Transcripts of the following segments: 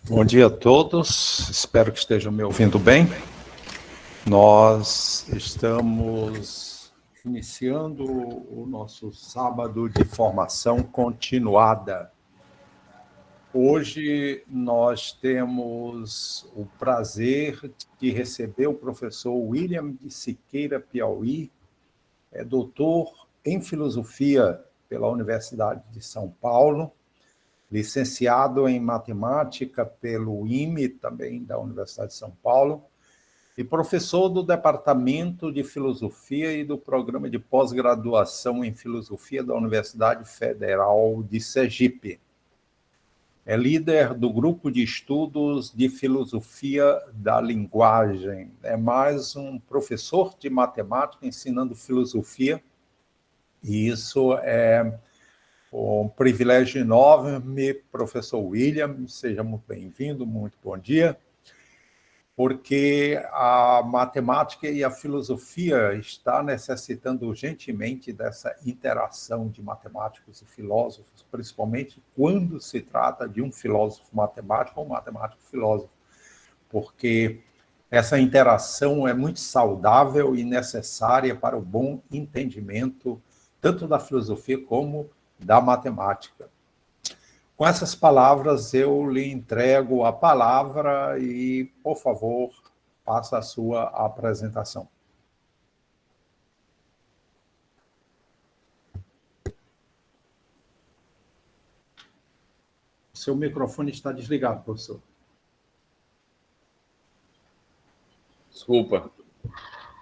Bom dia a todos, espero que estejam me ouvindo bem. Nós estamos iniciando o nosso sábado de formação continuada. Hoje nós temos o prazer de receber o professor William de Siqueira Piauí, doutor em filosofia pela Universidade de São Paulo, licenciado em matemática pelo IME, também da Universidade de São Paulo, e professor do Departamento de Filosofia e do Programa de Pós-Graduação em Filosofia da Universidade Federal de Sergipe. É líder do Grupo de Estudos de Filosofia da Linguagem. É mais um professor de matemática ensinando filosofia, e isso é um privilégio enorme, professor William, seja muito bem-vindo, muito bom dia, porque a matemática e a filosofia está necessitando urgentemente dessa interação de matemáticos e filósofos, principalmente quando se trata de um filósofo matemático ou um matemático filósofo, porque essa interação é muito saudável e necessária para o bom entendimento tanto da filosofia como da matemática. Com essas palavras, eu lhe entrego a palavra e, por favor, faça a sua apresentação. Seu microfone está desligado, professor. Desculpa.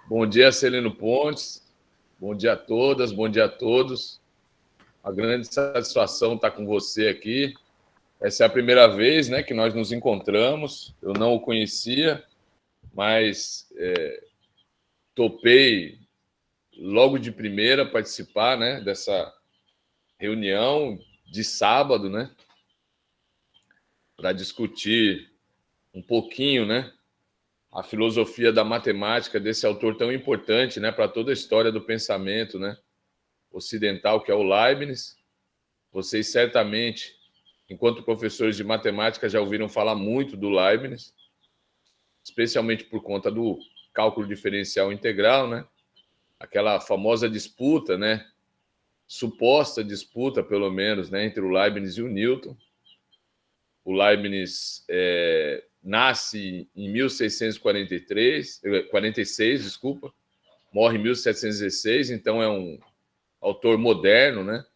Bom dia, Celino Pontes. Bom dia a todas, bom dia a todos. Uma grande satisfação estar com você aqui. Essa é a primeira vez, né, que nós nos encontramos. Eu não o conhecia, mas topei logo de primeira participar, né, dessa reunião de sábado, né, para discutir um pouquinho, né, a filosofia da matemática desse autor tão importante, né, para toda a história do pensamento, né, ocidental, que é o Leibniz. Vocês certamente, enquanto professores de matemática, já ouviram falar muito do Leibniz, especialmente por conta do cálculo diferencial integral, né? Aquela famosa disputa, né? Suposta disputa, pelo menos, né? Entre o Leibniz e o Newton. O Leibniz nasce em 46, desculpa, morre em 1716, então é um autor moderno, né?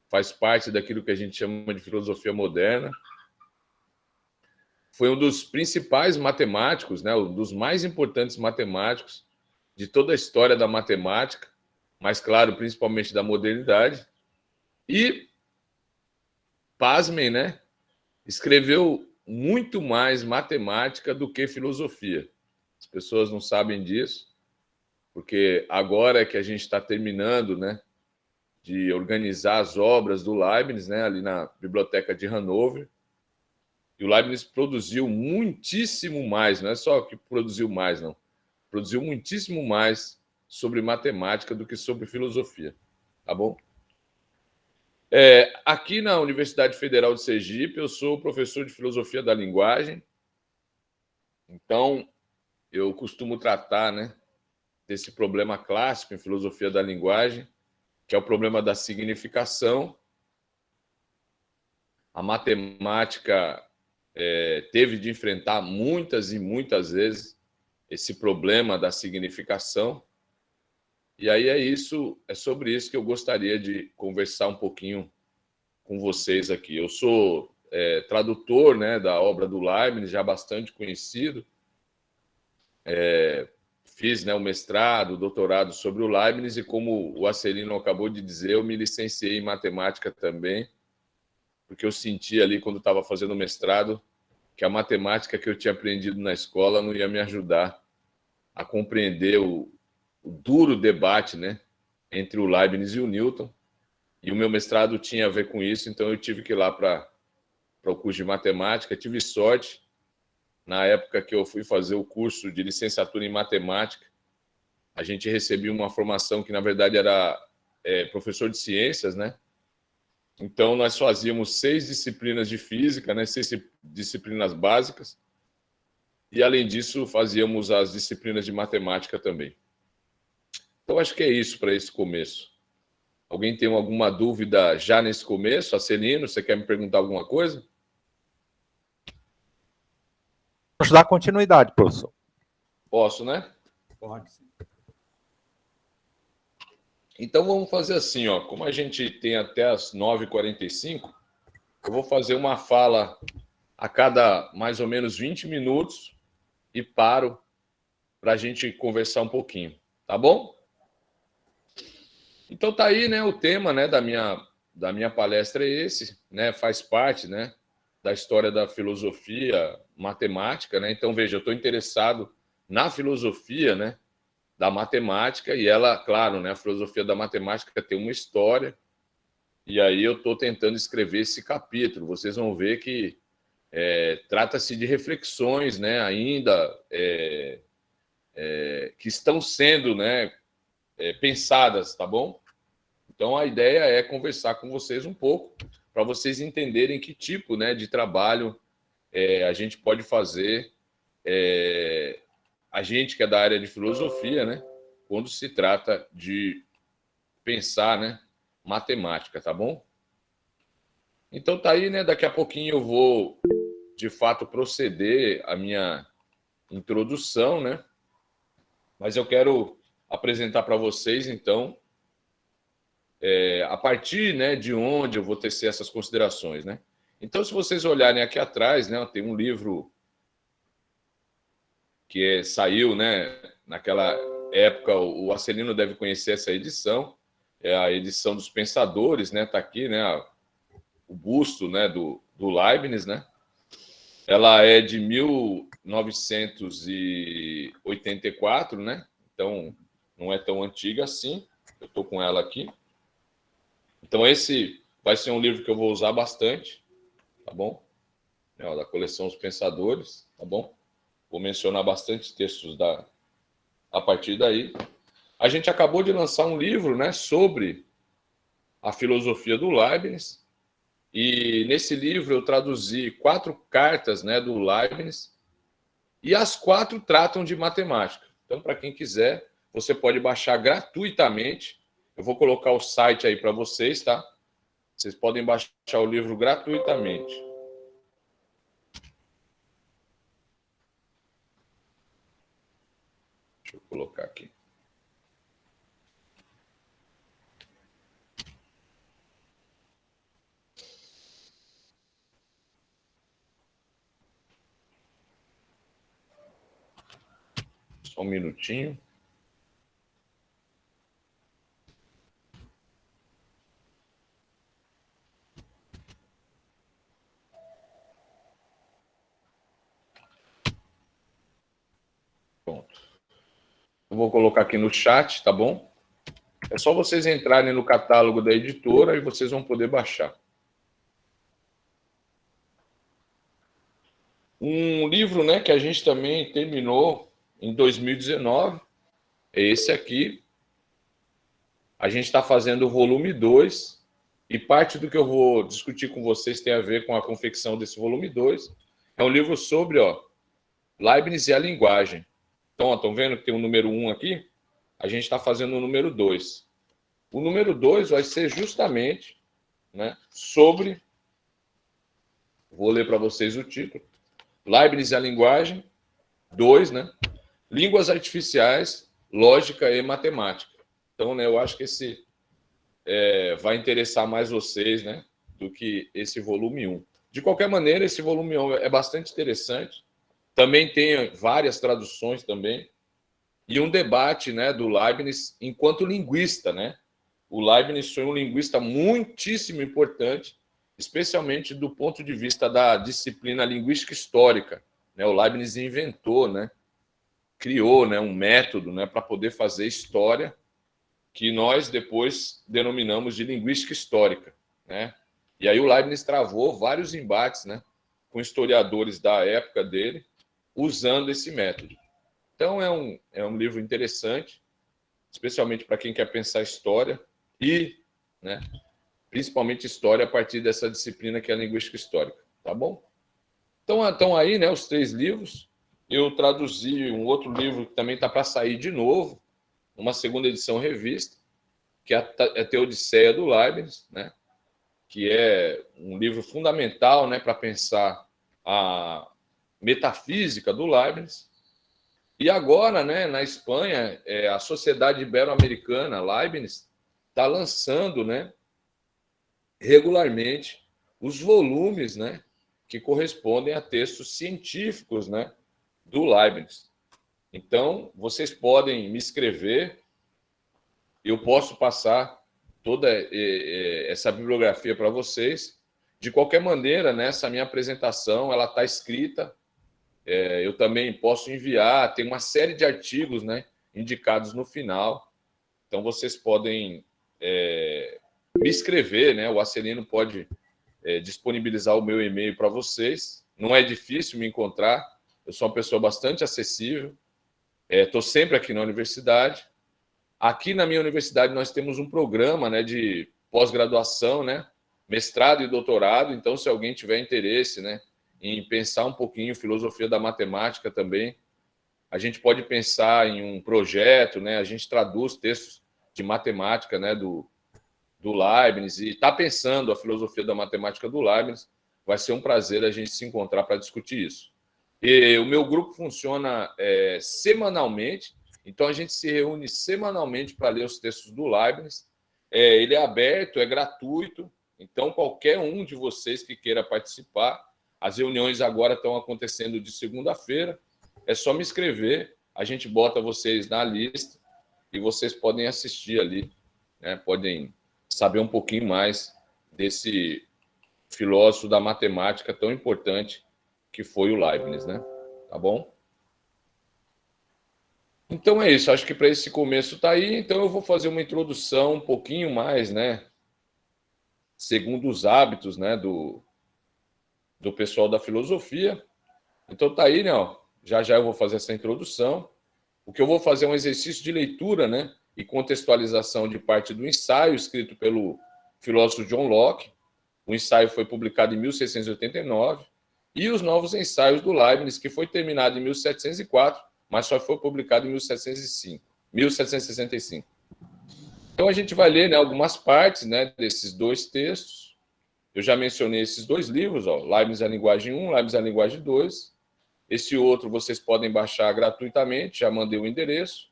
Faz parte daquilo que a gente chama de filosofia moderna. Foi um dos principais matemáticos, né? Um dos mais importantes matemáticos de toda a história da matemática, mas, claro, principalmente da modernidade. E, pasmem, né? Escreveu muito mais matemática do que filosofia. As pessoas não sabem disso, porque agora que a gente está terminando, né, de organizar as obras do Leibniz, né, ali na Biblioteca de Hannover. E o Leibniz produziu muitíssimo mais, não é só que produziu mais, não. Produziu muitíssimo mais sobre matemática do que sobre filosofia, tá bom? Aqui na Universidade Federal de Sergipe, eu sou professor de filosofia da linguagem, então eu costumo tratar, né, desse problema clássico em filosofia da linguagem, que é o problema da significação. A matemática teve de enfrentar muitas e muitas vezes esse problema da significação. E aí é sobre isso que eu gostaria de conversar um pouquinho com vocês aqui. Eu sou tradutor, né, da obra do Leibniz, já bastante conhecido. Fiz, né, o mestrado, o doutorado sobre o Leibniz e, como o Acelino acabou de dizer, eu me licenciei em matemática também, porque eu senti ali, quando estava fazendo o mestrado, que a matemática que eu tinha aprendido na escola não ia me ajudar a compreender o duro debate, né, entre o Leibniz e o Newton. E o meu mestrado tinha a ver com isso, então eu tive que ir lá para o curso de matemática. Tive sorte, na época que eu fui fazer o curso de licenciatura em matemática, a gente recebia uma formação que, na verdade, era professor de ciências, né? Então, nós fazíamos 6 disciplinas de física, né? 6 disciplinas básicas. E, além disso, fazíamos as disciplinas de matemática também. Então, acho que é isso para esse começo. Alguém tem alguma dúvida já nesse começo? Acelino, você quer me perguntar alguma coisa? Vamos dar continuidade, professor. Posso, né? Pode sim. Então, vamos fazer assim, ó. Como a gente tem até as 9h45, eu vou fazer uma fala a cada mais ou menos 20 minutos e paro para a gente conversar um pouquinho, tá bom? Então tá aí, né, o tema, né, da minha palestra é esse, né, faz parte, né, da história da filosofia matemática, né? Então veja, eu estou interessado na filosofia, né, da matemática e ela, claro, né, a filosofia da matemática tem uma história e aí eu estou tentando escrever esse capítulo. Vocês vão ver que trata-se de reflexões, né, ainda que estão sendo, né, pensadas, tá bom? Então, a ideia é conversar com vocês um pouco, para vocês entenderem que tipo, né, de trabalho a gente pode fazer, a gente que é da área de filosofia, né, quando se trata de pensar, né, matemática, tá bom? Então, tá aí, né, daqui a pouquinho eu vou, de fato, proceder a minha introdução, né, mas eu quero apresentar para vocês, então, a partir, né, de onde eu vou tecer essas considerações, né? Então, se vocês olharem aqui atrás, né, tem um livro que saiu, né, naquela época, o Acelino deve conhecer essa edição, é a edição dos Pensadores, né? Tá aqui, né, o busto, né, do Leibniz, né? Ela é de 1984, né? Então, não é tão antiga assim. Eu estou com ela aqui. Então, esse vai ser um livro que eu vou usar bastante, tá bom? Da coleção Os Pensadores, tá bom? Vou mencionar bastante textos a partir daí. A gente acabou de lançar um livro, né, sobre a filosofia do Leibniz, e nesse livro eu traduzi 4 cartas, né, do Leibniz, e as 4 tratam de matemática. Então, para quem quiser, você pode baixar gratuitamente. Eu vou colocar o site aí para vocês, tá? Vocês podem baixar o livro gratuitamente. Deixa eu colocar aqui. Só um minutinho. Pronto. Eu vou colocar aqui no chat, tá bom? É só vocês entrarem no catálogo da editora e vocês vão poder baixar. Um livro, né, que a gente também terminou em 2019 é esse aqui. A gente está fazendo o volume 2 e parte do que eu vou discutir com vocês tem a ver com a confecção desse volume 2. É um livro sobre Leibniz e a linguagem. Então, estão vendo que tem o número 1 aqui? A gente está fazendo o número 2. O número 2 vai ser justamente, né, sobre... Vou ler para vocês o título. Leibniz e a linguagem. 2, né? Línguas artificiais, lógica e matemática. Então, né, eu acho que esse vai interessar mais vocês, né, do que esse volume 1. De qualquer maneira, esse volume 1 é bastante interessante. Também tem várias traduções também. E um debate, né, do Leibniz enquanto linguista, né? O Leibniz foi um linguista muitíssimo importante, especialmente do ponto de vista da disciplina linguística histórica. Né? O Leibniz inventou, né, criou, né, um método, né, para poder fazer história que nós depois denominamos de linguística histórica. Né? E aí o Leibniz travou vários embates, né, com historiadores da época dele, usando esse método. Então é um livro interessante, especialmente para quem quer pensar história e, né, principalmente história, a partir dessa disciplina que é a linguística histórica, tá bom? Então, estão aí, né, os 3 livros. Eu traduzi um outro livro que também está para sair de novo, uma segunda edição revista, que é a Teodiceia do Leibniz, né, que é um livro fundamental, né, para pensar a metafísica do Leibniz. E agora, né, na Espanha, a Sociedade Ibero-Americana Leibniz está lançando, né, regularmente os volumes, né, que correspondem a textos científicos, né, do Leibniz. Então, vocês podem me escrever, eu posso passar toda essa bibliografia para vocês. De qualquer maneira, nessa minha apresentação, ela está escrita. Eu também posso enviar, tem uma série de artigos, né, indicados no final. Então, vocês podem me escrever, né? O Acelino pode disponibilizar o meu e-mail para vocês. Não é difícil me encontrar, eu sou uma pessoa bastante acessível. Estou sempre aqui na universidade. Aqui na minha universidade nós temos um programa, né, de pós-graduação, né, mestrado e doutorado. Então, se alguém tiver interesse, né, em pensar um pouquinho filosofia da matemática também, a gente pode pensar em um projeto, né, a gente traduz textos de matemática, né, do Leibniz, e está pensando a filosofia da matemática do Leibniz. Vai ser um prazer a gente se encontrar para discutir isso. E o meu grupo funciona semanalmente. Então, a gente se reúne semanalmente para ler os textos do Leibniz. Ele é aberto, é gratuito. Então, qualquer um de vocês que queira participar, as reuniões agora estão acontecendo de segunda-feira. É só me escrever, a gente bota vocês na lista e vocês podem assistir ali, né? Podem saber um pouquinho mais desse filósofo da matemática tão importante que foi o Leibniz, né? Tá bom? Então é isso, acho que para esse começo tá aí, então eu vou fazer uma introdução um pouquinho mais, né, segundo os hábitos, né, do pessoal da filosofia. Então tá aí, né, ó, já eu vou fazer essa introdução. O que eu vou fazer é um exercício de leitura, né, e contextualização de parte do ensaio escrito pelo filósofo John Locke. O ensaio foi publicado em 1689, e os novos ensaios do Leibniz, que foi terminado em 1704, mas só foi publicado em 1765. Então, a gente vai ler, né, algumas partes, né, desses 2 textos. Eu já mencionei esses 2 livros, ó, Leibniz a Linguagem 1, Leibniz a Linguagem 2. Esse outro vocês podem baixar gratuitamente, já mandei o endereço.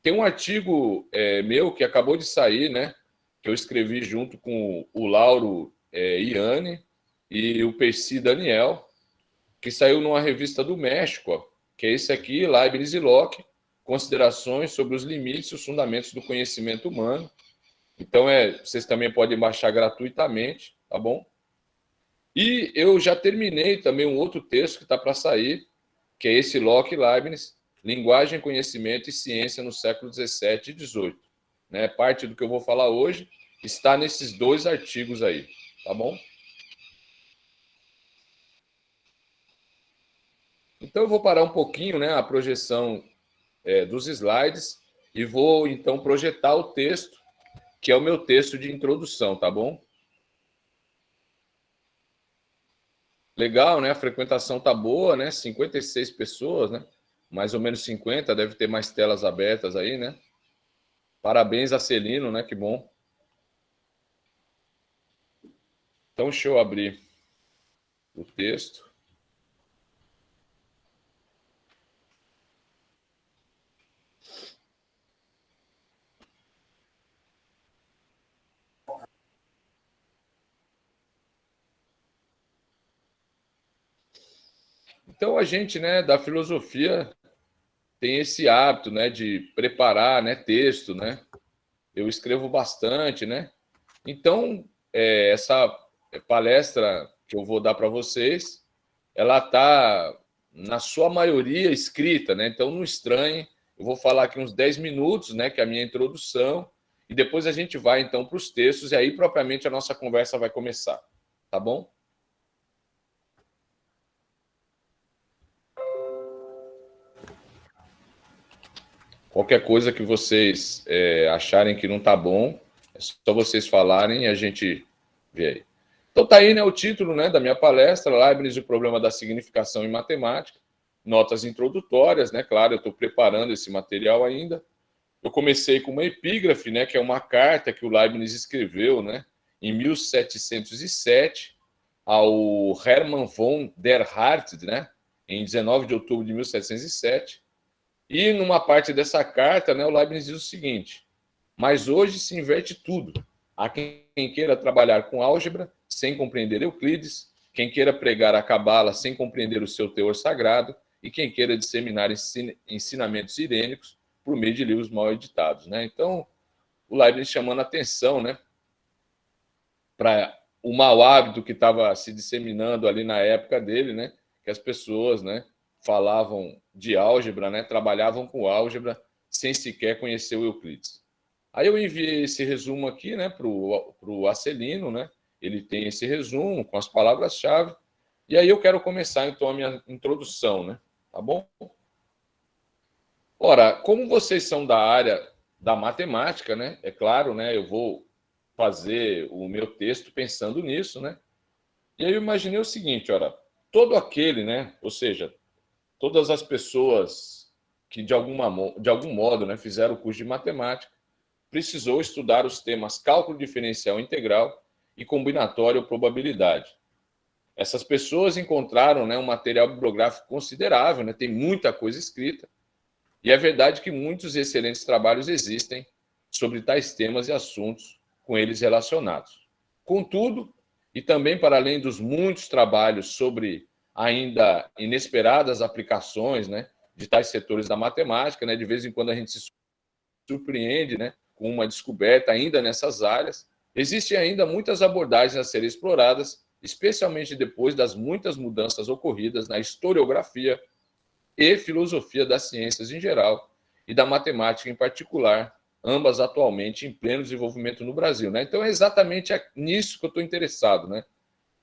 Tem um artigo meu que acabou de sair, né, que eu escrevi junto com o Lauro Iane e o Percy Daniel, que saiu numa revista do México, ó, que é esse aqui, Leibniz e Locke, Considerações sobre os limites e os fundamentos do conhecimento humano. Então, vocês também podem baixar gratuitamente, tá bom? E eu já terminei também um outro texto que está para sair, que é esse Locke e Leibniz, Linguagem, Conhecimento e Ciência no século XVII e XVIII. Né? Parte do que eu vou falar hoje está nesses 2 artigos aí, tá bom? Então, eu vou parar um pouquinho, né, a projeção dos slides e vou, então, projetar o texto, que é o meu texto de introdução, tá bom? Legal, né? A frequentação tá boa, né? 56 pessoas, né? Mais ou menos 50, deve ter mais telas abertas aí, né? Parabéns a Celino, né? Que bom. Então, deixa eu abrir o texto. Então, a gente, né, da filosofia tem esse hábito, né, de preparar, né, texto, né? Eu escrevo bastante, né? Então, essa palestra que eu vou dar para vocês, ela está, na sua maioria, escrita, né? Então, não estranhe. Eu vou falar aqui uns 10 minutos, né, que é a minha introdução, e depois a gente vai, então, para os textos, e aí, propriamente, a nossa conversa vai começar. Tá bom? Qualquer coisa que vocês acharem que não está bom, É só vocês falarem e a gente vê aí. Então tá aí, né, o título, né, da minha palestra, Leibniz e o problema da significação em matemática, notas introdutórias, né, claro, eu estou preparando esse material ainda. Eu comecei com uma epígrafe, né, que é uma carta que o Leibniz escreveu, né, em 1707 ao Hermann von der Hardt, né, em 19 de outubro de 1707. E numa parte dessa carta, né, o Leibniz diz o seguinte: mas hoje se inverte tudo. Há quem queira trabalhar com álgebra sem compreender Euclides, quem queira pregar a cabala sem compreender o seu teor sagrado e quem queira disseminar ensinamentos irênicos por meio de livros mal editados, né? Então, o Leibniz chamando a atenção, né, para o mau hábito que estava se disseminando ali na época dele, né, que as pessoas, né, falavam de álgebra, né, trabalhavam com álgebra sem sequer conhecer o Euclides. Aí eu enviei esse resumo aqui, né, para o Acelino, né? Ele tem esse resumo com as palavras-chave. E aí eu quero começar, então, a minha introdução, né? Tá bom? Ora, como vocês são da área da matemática, né? É claro, né? Eu vou fazer o meu texto pensando nisso, né? E aí eu imaginei o seguinte, ora, todo aquele, né? Ou seja, todas as pessoas que de algum modo, né, fizeram o curso de matemática, precisou estudar os temas cálculo diferencial integral e combinatório ou probabilidade. Essas pessoas encontraram, né, um material bibliográfico considerável, né, tem muita coisa escrita, e é verdade que muitos excelentes trabalhos existem sobre tais temas e assuntos com eles relacionados. Contudo, e também para além dos muitos trabalhos sobre ainda inesperadas aplicações, né, de tais setores da matemática, né, de vez em quando a gente se surpreende, né, com uma descoberta ainda nessas áreas. Existem ainda muitas abordagens a serem exploradas, especialmente depois das muitas mudanças ocorridas na historiografia e filosofia das ciências em geral e da matemática em particular, ambas atualmente em pleno desenvolvimento no Brasil, né? Então é exatamente nisso que eu estou interessado, né?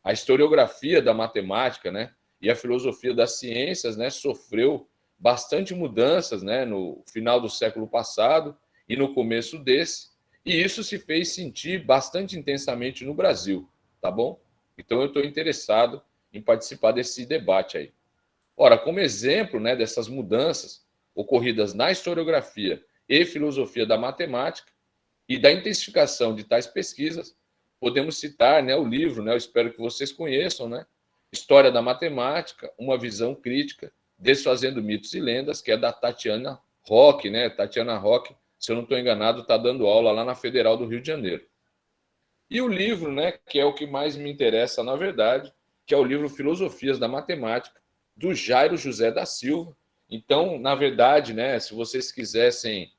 A historiografia da matemática, né, e a filosofia das ciências, né, sofreu bastante mudanças, né, no final do século passado e no começo desse, e isso se fez sentir bastante intensamente no Brasil, tá bom? Então eu estou interessado em participar desse debate aí. Ora, como exemplo, né, dessas mudanças ocorridas na historiografia e filosofia da matemática e da intensificação de tais pesquisas, podemos citar, né, o livro, né, eu espero que vocês conheçam, né, História da Matemática, uma visão crítica, desfazendo mitos e lendas, que é da Tatiana Roque, né? Tatiana Roque, se eu não estou enganado, está dando aula lá na Federal do Rio de Janeiro. E o livro, né, que é o que mais me interessa, na verdade, que é o livro Filosofias da Matemática, do Jairo José da Silva. Então, na verdade, né, se vocês quisessem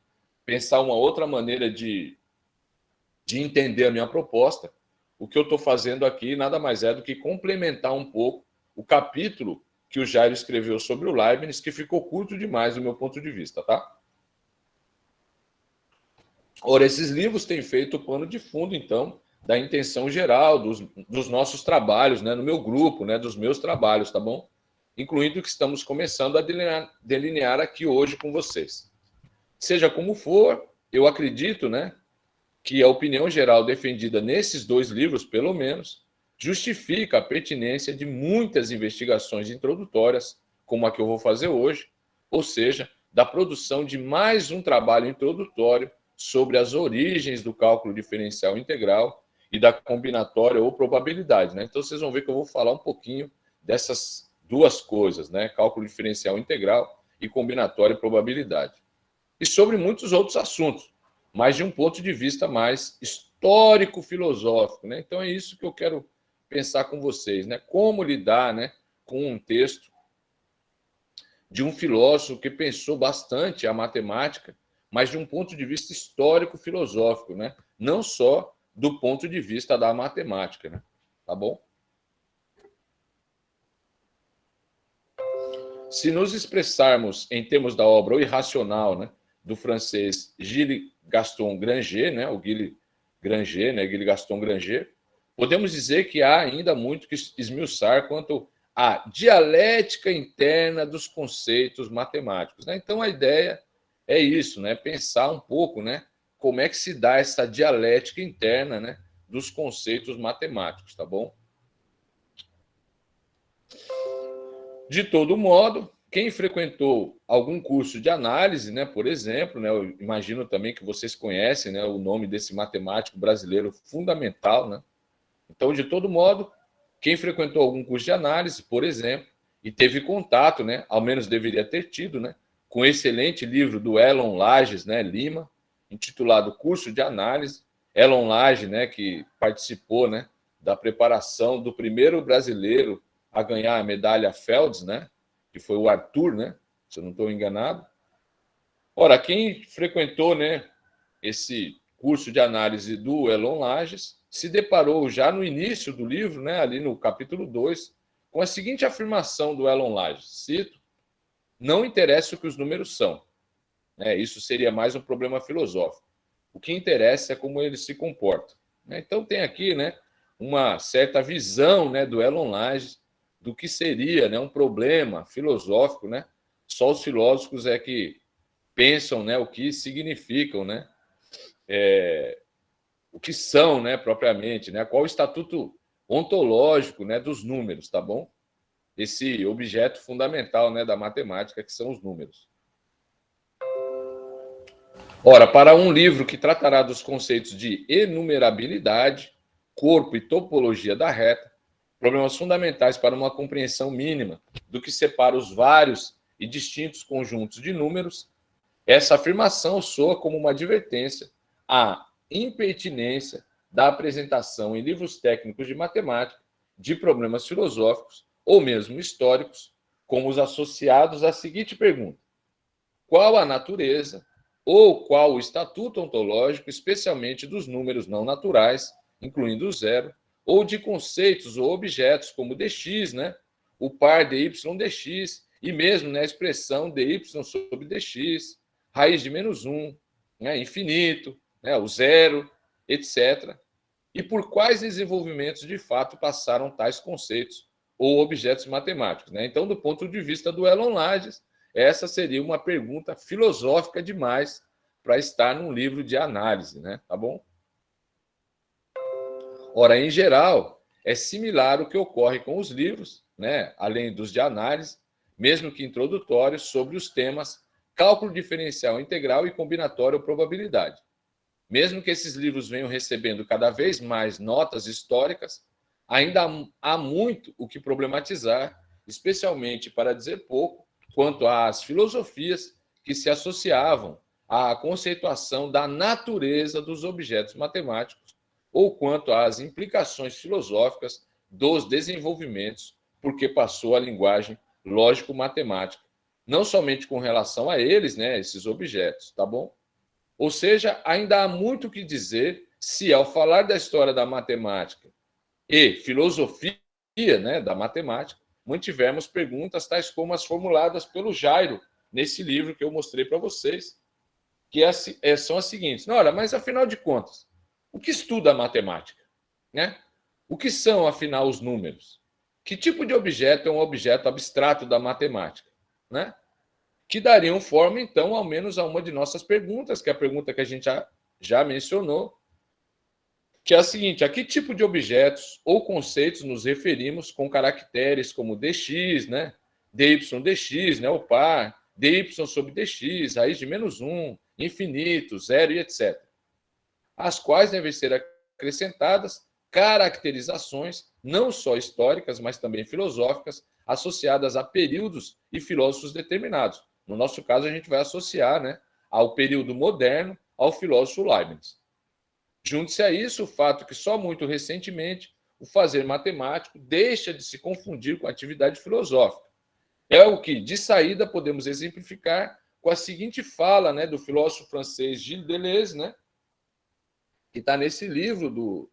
pensar uma outra maneira de entender a minha proposta, o que eu estou fazendo aqui nada mais é do que complementar um pouco o capítulo que o Jairo escreveu sobre o Leibniz, que ficou curto demais do meu ponto de vista, tá? Ora, esses livros têm feito o pano de fundo, então, da intenção geral dos nossos trabalhos, né, no meu grupo, né, dos meus trabalhos, tá bom? Incluindo o que estamos começando a delinear aqui hoje com vocês. Seja como for, eu acredito, né, que a opinião geral defendida nesses dois livros, pelo menos, justifica a pertinência de muitas investigações introdutórias, como a que eu vou fazer hoje, ou seja, da produção de mais um trabalho introdutório sobre as origens do cálculo diferencial integral e da combinatória ou probabilidade, né? Então, vocês vão ver que eu vou falar um pouquinho dessas duas coisas, né? Cálculo diferencial integral e combinatória e probabilidade. E sobre muitos outros assuntos, mas de um ponto de vista mais histórico-filosófico, né? Então é isso que eu quero pensar com vocês, né? Como lidar, né, com um texto de um filósofo que pensou bastante a matemática, mas de um ponto de vista histórico-filosófico, né? Não só do ponto de vista da matemática, né? Tá bom? Se nos expressarmos em termos da obra O Irracional, né, do francês Gilles Gaston Granger, né, o Gilles Granger, né, Gilles Gaston Granger, podemos dizer que há ainda muito que esmiuçar quanto à dialética interna dos conceitos matemáticos, né? Então a ideia é isso, né, pensar um pouco, né, como é que se dá essa dialética interna, né, dos conceitos matemáticos, tá bom? De todo modo, quem frequentou algum curso de análise, né, por exemplo, né, eu imagino também que vocês conhecem, né, o nome desse matemático brasileiro fundamental, né? Então, de todo modo, quem frequentou algum curso de análise, por exemplo, e teve contato, né, ao menos deveria ter tido, né, com o excelente livro do Elon Lages, né, Lima, intitulado Curso de Análise. Elon Lages, né, que participou, né, da preparação do primeiro brasileiro a ganhar a medalha Fields, né, que foi o Arthur, né, se eu não estou enganado. Ora, quem frequentou, né, esse curso de análise do Elon Lages se deparou já no início do livro, né, ali no capítulo 2, com a seguinte afirmação do Elon Lages, cito: não interessa o que os números são, né, isso seria mais um problema filosófico. O que interessa é como eles se comportam. Então tem aqui, né, uma certa visão, né, do Elon Lages do que seria, né, um problema filosófico, né? Só os filósofos é que pensam, né, o que significam, né, o que são, né, propriamente, né, qual o estatuto ontológico, né, dos números, tá bom? Esse objeto fundamental, né, da matemática, que são os números. Ora, para um livro que tratará dos conceitos de enumerabilidade, corpo e topologia da reta, problemas fundamentais para uma compreensão mínima do que separa os vários e distintos conjuntos de números, essa afirmação soa como uma advertência à impertinência da apresentação em livros técnicos de matemática de problemas filosóficos ou mesmo históricos, como os associados à seguinte pergunta: qual a natureza ou qual o estatuto ontológico, especialmente dos números não naturais, incluindo o zero, ou de conceitos ou objetos como dx, né? O par dy dx, e mesmo, né, a expressão dy sobre dx, raiz de -1, né, infinito, né, o zero, etc. E por quais desenvolvimentos de fato passaram tais conceitos ou objetos matemáticos, né? Então, do ponto de vista do Elon Lages, essa seria uma pergunta filosófica demais para estar num livro de análise, né? Tá bom? Ora, em geral, é similar o que ocorre com os livros, né, além dos de análise, mesmo que introdutórios, sobre os temas cálculo diferencial integral e combinatória ou probabilidade. Mesmo que esses livros venham recebendo cada vez mais notas históricas, ainda há muito o que problematizar, especialmente, para dizer pouco, quanto às filosofias que se associavam à conceituação da natureza dos objetos matemáticos, ou quanto às implicações filosóficas dos desenvolvimentos, porque passou a linguagem lógico-matemática, não somente com relação a eles, né, esses objetos, tá bom? Ou seja, ainda há muito o que dizer se, ao falar da história da matemática e filosofia, né, da matemática, mantivermos perguntas tais como as formuladas pelo Jairo nesse livro que eu mostrei para vocês, que são as seguintes: não, olha, mas afinal de contas, o que estuda a matemática, né? O que são, afinal, os números? Que tipo de objeto é um objeto abstrato da matemática, né? Que dariam forma, então, ao menos a uma de nossas perguntas, que é a pergunta que a gente já mencionou, que é a seguinte: a que tipo de objetos ou conceitos nos referimos com caracteres como dx, né? dy dx, né? O par, dy sobre dx, raiz de -1, infinito, zero e etc. Às quais devem ser acrescentadas caracterizações não só históricas, mas também filosóficas, associadas a períodos e filósofos determinados. No nosso caso, a gente vai associar, né, ao período moderno, ao filósofo Leibniz. Junte-se a isso o fato que só muito recentemente o fazer matemático deixa de se confundir com a atividade filosófica. É o que, de saída, podemos exemplificar com a seguinte fala, né, do filósofo francês Gilles Deleuze, né, que está nesse livro do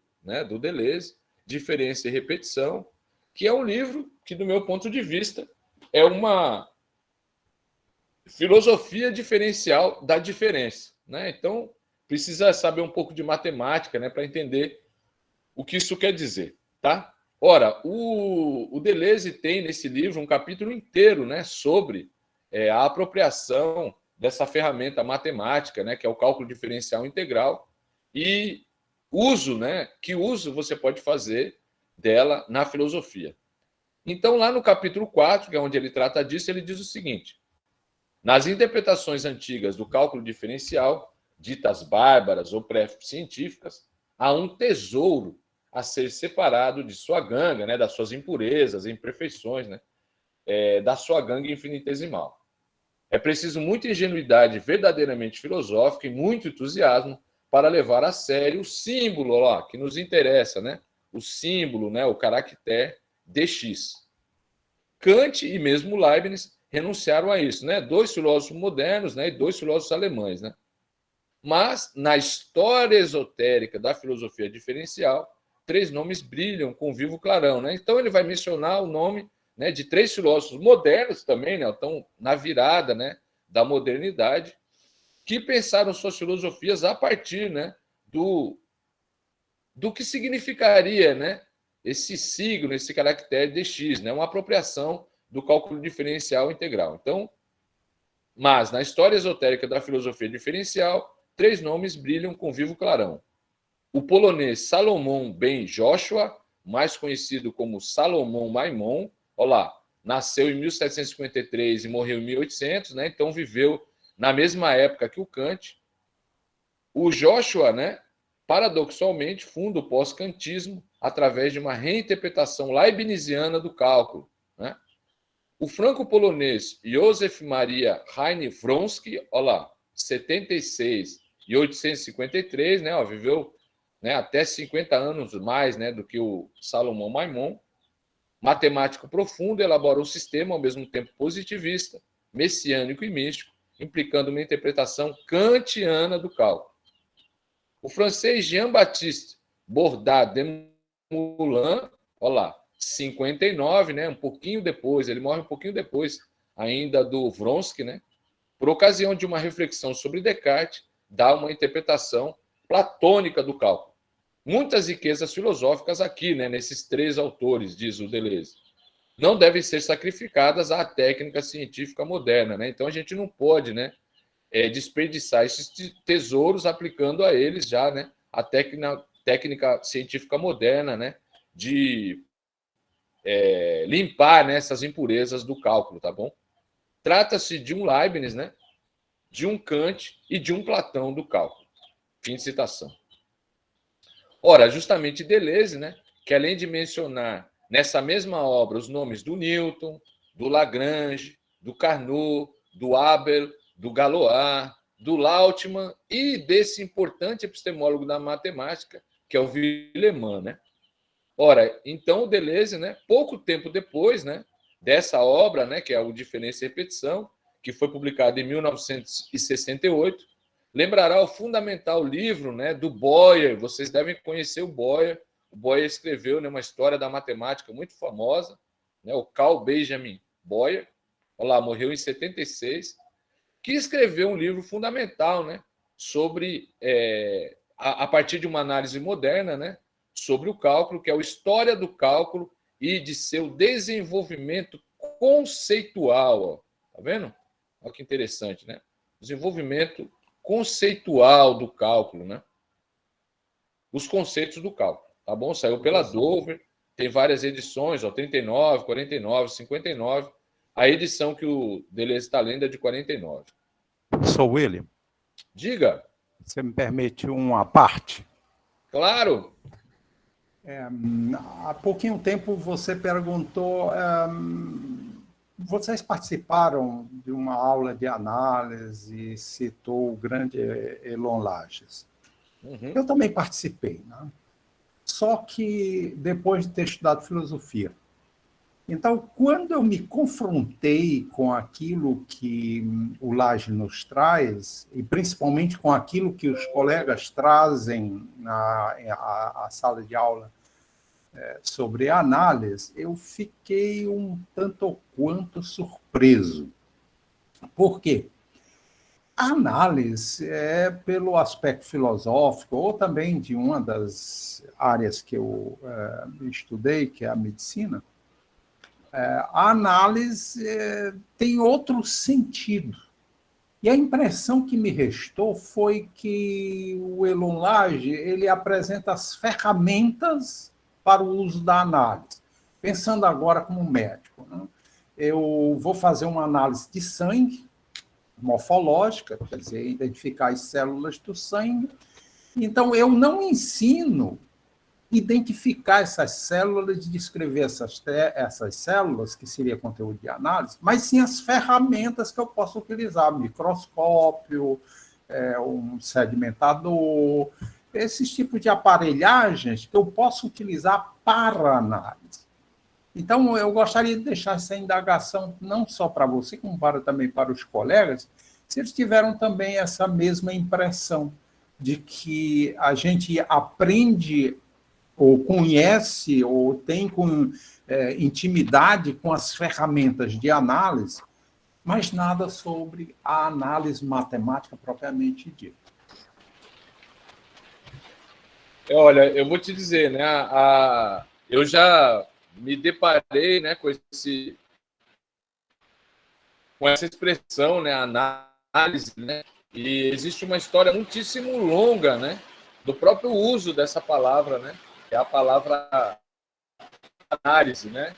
Deleuze, Diferença e Repetição, que é um livro que, do meu ponto de vista, é uma filosofia diferencial da diferença, né? Então, precisa saber um pouco de matemática, né, para entender o que isso quer dizer, tá? Ora, o Deleuze tem nesse livro um capítulo inteiro, né, sobre a apropriação dessa ferramenta matemática, né, que é o cálculo diferencial integral, e uso, né, que uso você pode fazer dela na filosofia. Então, lá no capítulo 4, que é onde ele trata disso, ele diz o seguinte: nas interpretações antigas do cálculo diferencial, ditas bárbaras ou pré-científicas, há um tesouro a ser separado de sua ganga, né, das suas impurezas, imperfeições, né, da sua ganga infinitesimal. É preciso muita ingenuidade verdadeiramente filosófica e muito entusiasmo para levar a sério o símbolo lá, que nos interessa, né? O símbolo, né? O caractere dx. Kant e mesmo Leibniz renunciaram a isso, né? 2 filósofos modernos, né? E 2 filósofos alemães, né? Mas na história esotérica da filosofia diferencial, 3 nomes brilham com vivo clarão, né? Então ele vai mencionar o nome, né, de 3 filósofos modernos também, né? Estão na virada, né, da modernidade, que pensaram suas filosofias a partir, né, do que significaria, né, esse signo, esse caractere dx, né, uma apropriação do cálculo diferencial integral. Então, mas na história esotérica da filosofia diferencial, 3 nomes brilham com vivo clarão. O polonês Salomon ben Joshua, mais conhecido como Salomon Maimon, olá, nasceu em 1753 e morreu em 1800, né? Então viveu na mesma época que o Kant. O Joshua, né, paradoxalmente, funda o pós-kantismo através de uma reinterpretação leibniziana do cálculo, né? O franco-polonês Józef Maria Heine Wronski, olá, 76 e 853, né, viveu, né, até 50 anos mais, né, do que o Salomon Maimon. Matemático profundo, elabora um sistema ao mesmo tempo positivista, messiânico e místico, implicando uma interpretação kantiana do cálculo. O francês Jean-Baptiste Bordat de Moulin, olá, 59, né, um pouquinho depois, ele morre um pouquinho depois ainda do Wronski, né, por ocasião de uma reflexão sobre Descartes, dá uma interpretação platônica do cálculo. Muitas riquezas filosóficas aqui, né, nesses 3 autores, diz o Deleuze, não devem ser sacrificadas à técnica científica moderna, né? Então a gente não pode, né, desperdiçar esses tesouros aplicando a eles já, né, a técnica científica moderna, né, de limpar, né, essas impurezas do cálculo, tá bom? Trata-se de um Leibniz, né, de um Kant e de um Platão do cálculo. Fim de citação. Ora, justamente Deleuze, né, que além de mencionar nessa mesma obra os nomes do Newton, do Lagrange, do Carnot, do Haber, do Galois, do Lautmann e desse importante epistemólogo da matemática, que é o Villemin, né? Ora, então o Deleuze, né, pouco tempo depois, né, dessa obra, né, que é o Diferença e Repetição, que foi publicado em 1968, lembrará o fundamental livro, né, do Boyer. Vocês devem conhecer o Boyer. O Boyer escreveu, né, uma história da matemática muito famosa, né, o Carl Benjamin Boyer. Olha lá, morreu em 76, que escreveu um livro fundamental, né, sobre a partir de uma análise moderna, né, sobre o cálculo, que é a História do Cálculo e de seu desenvolvimento conceitual. Ó. Tá vendo? Olha que interessante, né? Desenvolvimento conceitual do cálculo, né? Os conceitos do cálculo, tá bom? Saiu pela Dover, tem várias edições, ó, 39, 49, 59. A edição que o Deleuze está lendo é de 49. Sou William. Diga. Você me permite uma parte? Claro. Há pouquinho tempo você perguntou, vocês participaram de uma aula de análise e citou o grande Elon Lages. Uhum. Eu também participei, né? Só que depois de ter estudado filosofia. Então, quando eu me confrontei com aquilo que o Lages nos traz, e principalmente com aquilo que os colegas trazem à sala de aula sobre análise, eu fiquei um tanto ou quanto surpreso. Por quê? A análise é pelo aspecto filosófico, ou também de uma das áreas que eu estudei, que é a medicina, a análise tem outro sentido. E a impressão que me restou foi que o Elon Lage, ele apresenta as ferramentas para o uso da análise. Pensando agora como médico, né? Eu vou fazer uma análise de sangue, morfológica, quer dizer, identificar as células do sangue. Então, eu não ensino identificar essas células e descrever essas células, que seria conteúdo de análise, mas sim as ferramentas que eu posso utilizar, microscópio, um segmentador, esses tipos de aparelhagens que eu posso utilizar para análise. Então, eu gostaria de deixar essa indagação não só para você, como também para os colegas, se eles tiveram também essa mesma impressão de que a gente aprende ou conhece ou tem intimidade com as ferramentas de análise, mas nada sobre a análise matemática propriamente dita. Olha, eu vou te dizer, né? Eu já me deparei, né, com essa expressão, né, análise, né? E existe uma história muitíssimo longa, né, do próprio uso dessa palavra, né? Que é a palavra análise, né?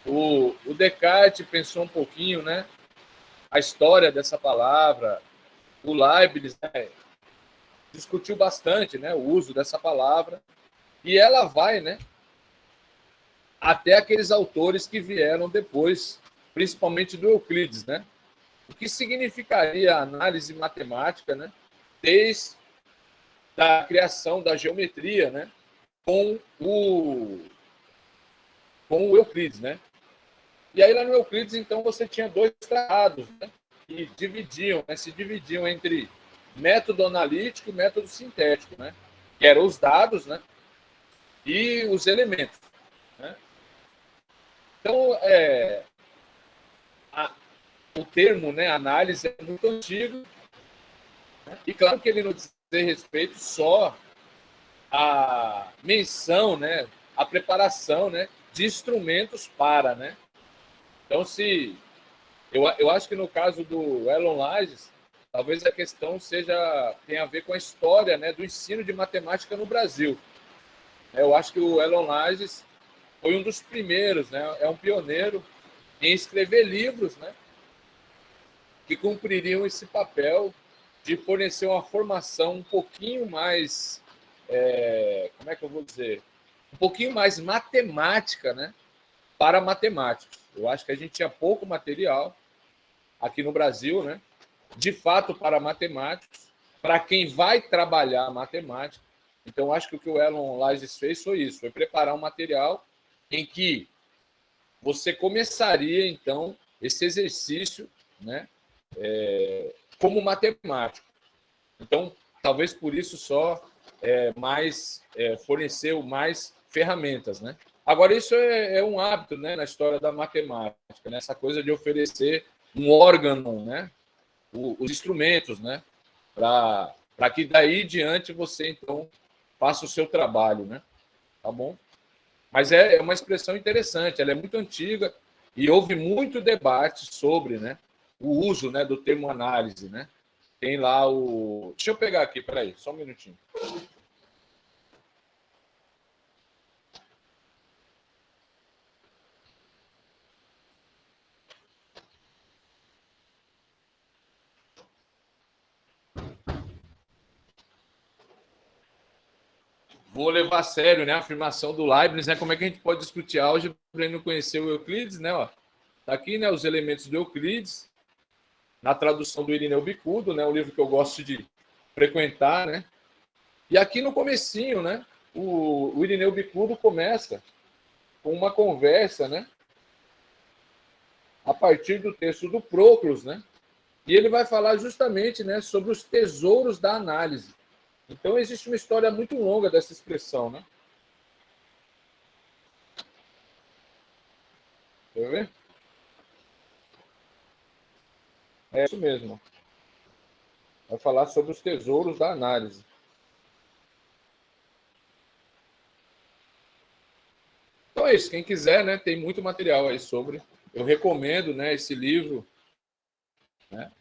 O Descartes pensou um pouquinho, né, a história dessa palavra. O Leibniz, né, discutiu bastante, né, o uso dessa palavra. E ela vai, né, até aqueles autores que vieram depois, principalmente do Euclides, né? O que significaria a análise matemática, né? Desde a criação da geometria, né? Com o Euclides, né? E aí lá no Euclides, então, você tinha dois tratados, né? Que dividiam, né? Se dividiam entre método analítico e método sintético, né? Que eram os dados, né? E os elementos, né? Então, o termo, né, análise é muito antigo, né? E claro que ele não diz respeito só à menção, né, à preparação, né, de instrumentos para, né? Então, eu acho que no caso do Elon Lages, talvez a questão tenha a ver com a história, né, do ensino de matemática no Brasil. Eu acho que o Elon Lages foi um dos primeiros, né, é um pioneiro em escrever livros, né, que cumpririam esse papel de fornecer uma formação um pouquinho mais, como é que eu vou dizer, um pouquinho mais matemática, né, para matemáticos. Eu acho que a gente tinha pouco material aqui no Brasil, né, de fato para matemáticos, para quem vai trabalhar matemática. Então, acho que o que o Elon Lages fez foi isso, foi preparar um material em que você começaria, então, esse exercício, né, como matemático. Então, talvez por isso só forneceu mais ferramentas, né? Agora, isso é um hábito, né, na história da matemática, né? Essa coisa de oferecer um órgão, né? Os instrumentos, né? Para que daí diante você, então, faça o seu trabalho, né? Tá bom? Mas é uma expressão interessante, ela é muito antiga e houve muito debate sobre, né, o uso, né, do termo análise, né? Tem lá o... Deixa eu pegar aqui, peraí, só um minutinho. Vou levar a sério, né, a afirmação do Leibniz, né? Como é que a gente pode discutir álgebra e não conhecer o Euclides, né? Ó, tá aqui, né, os elementos do Euclides, na tradução do Irineu Bicudo, né, um livro que eu gosto de frequentar, né? E aqui no comecinho, né, o Irineu Bicudo começa com uma conversa, né, a partir do texto do Proclus, né? E ele vai falar justamente, né, sobre os tesouros da análise. Então existe uma história muito longa dessa expressão, né? Quer ver? É isso mesmo. Vai falar sobre os tesouros da análise. Então é isso. Quem quiser, né, tem muito material aí sobre. Eu recomendo, né, esse livro, né?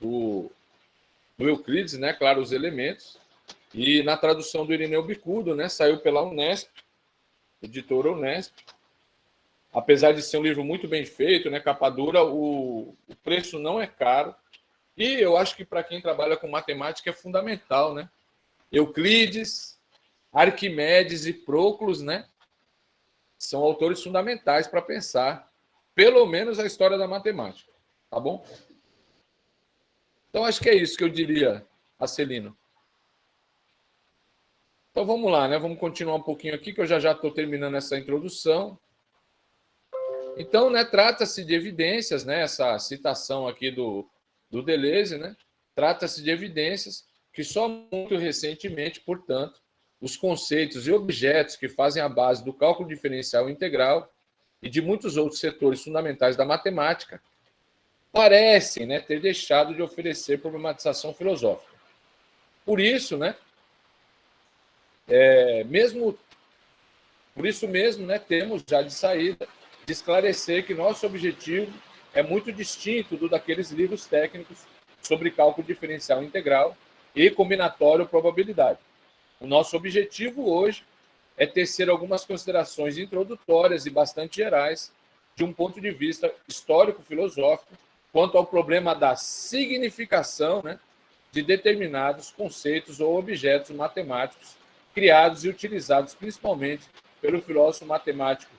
do Euclides, né? Claro, os elementos. E na tradução do Irineu Bicudo, né? Saiu pela Unesp, editora Unesp. Apesar de ser um livro muito bem feito, né? Capa dura, o preço não é caro. E eu acho que para quem trabalha com matemática é fundamental, né? Euclides, Arquimedes e Proclus, né? São autores fundamentais para pensar, pelo menos, a história da matemática. Tá bom? Então, acho que é isso que eu diria, Acelino. Então, vamos lá, né? Vamos continuar um pouquinho aqui, que eu já estou terminando essa introdução. Então, né, trata-se de evidências, né? Essa citação aqui do Deleuze, né? Trata-se de evidências que só muito recentemente, portanto, os conceitos e objetos que fazem a base do cálculo diferencial integral e de muitos outros setores fundamentais da matemática parecem, né, ter deixado de oferecer problematização filosófica. Por isso, né, por isso mesmo, né, temos já de saída de esclarecer que nosso objetivo é muito distinto do daqueles livros técnicos sobre cálculo diferencial integral e combinatório probabilidade. O nosso objetivo hoje é tecer algumas considerações introdutórias e bastante gerais, de um ponto de vista histórico-filosófico, quanto ao problema da significação, né, de determinados conceitos ou objetos matemáticos criados e utilizados principalmente pelo filósofo matemático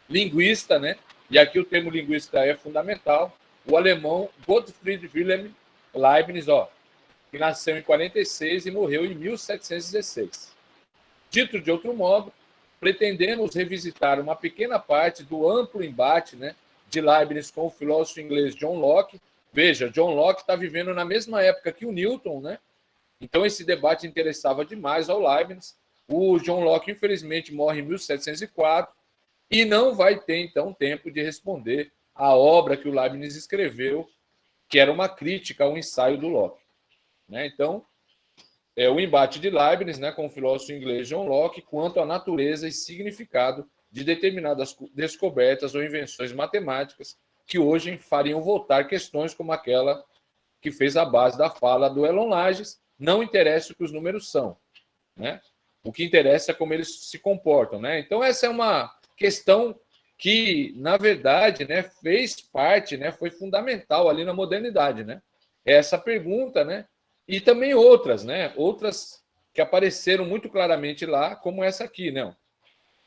linguista, né, e aqui o termo linguista é fundamental, o alemão Gottfried Wilhelm Leibniz, que nasceu em 46 e morreu em 1716. Dito de outro modo, pretendemos revisitar uma pequena parte do amplo embate, né, de Leibniz com o filósofo inglês John Locke. Veja, John Locke está vivendo na mesma época que o Newton, né? Então esse debate interessava demais ao Leibniz. O John Locke, infelizmente, morre em 1704 e não vai ter, então, tempo de responder à obra que o Leibniz escreveu, que era uma crítica ao ensaio do Locke. Né? Então, é o embate de Leibniz, né, com o filósofo inglês John Locke quanto à natureza e significado de determinadas descobertas ou invenções matemáticas que hoje fariam voltar questões como aquela que fez a base da fala do Elon Lages. Não interessa o que os números são, né? O que interessa é como eles se comportam, né? Então, essa é uma questão que, na verdade, né, fez parte, né, foi fundamental ali na modernidade, né? Essa pergunta, né? E também outras, né? Outras que apareceram muito claramente lá, como essa aqui, né?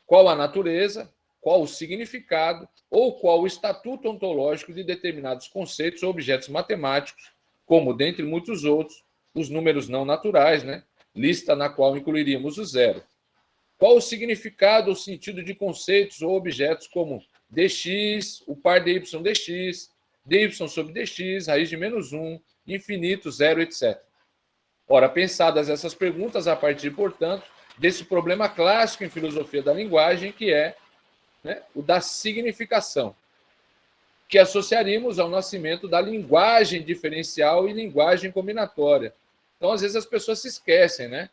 Qual a natureza, qual o significado ou qual o estatuto ontológico de determinados conceitos ou objetos matemáticos, como, dentre muitos outros, os números não naturais, né? Lista na qual incluiríamos o zero. Qual o significado ou sentido de conceitos ou objetos como dx, o par de y dx, dy sobre dx, raiz de -1, infinito, zero, etc. Ora, pensadas essas perguntas a partir, portanto, desse problema clássico em filosofia da linguagem, que é, né, o da significação, que associaríamos ao nascimento da linguagem diferencial e linguagem combinatória. Então, às vezes, as pessoas se esquecem, né?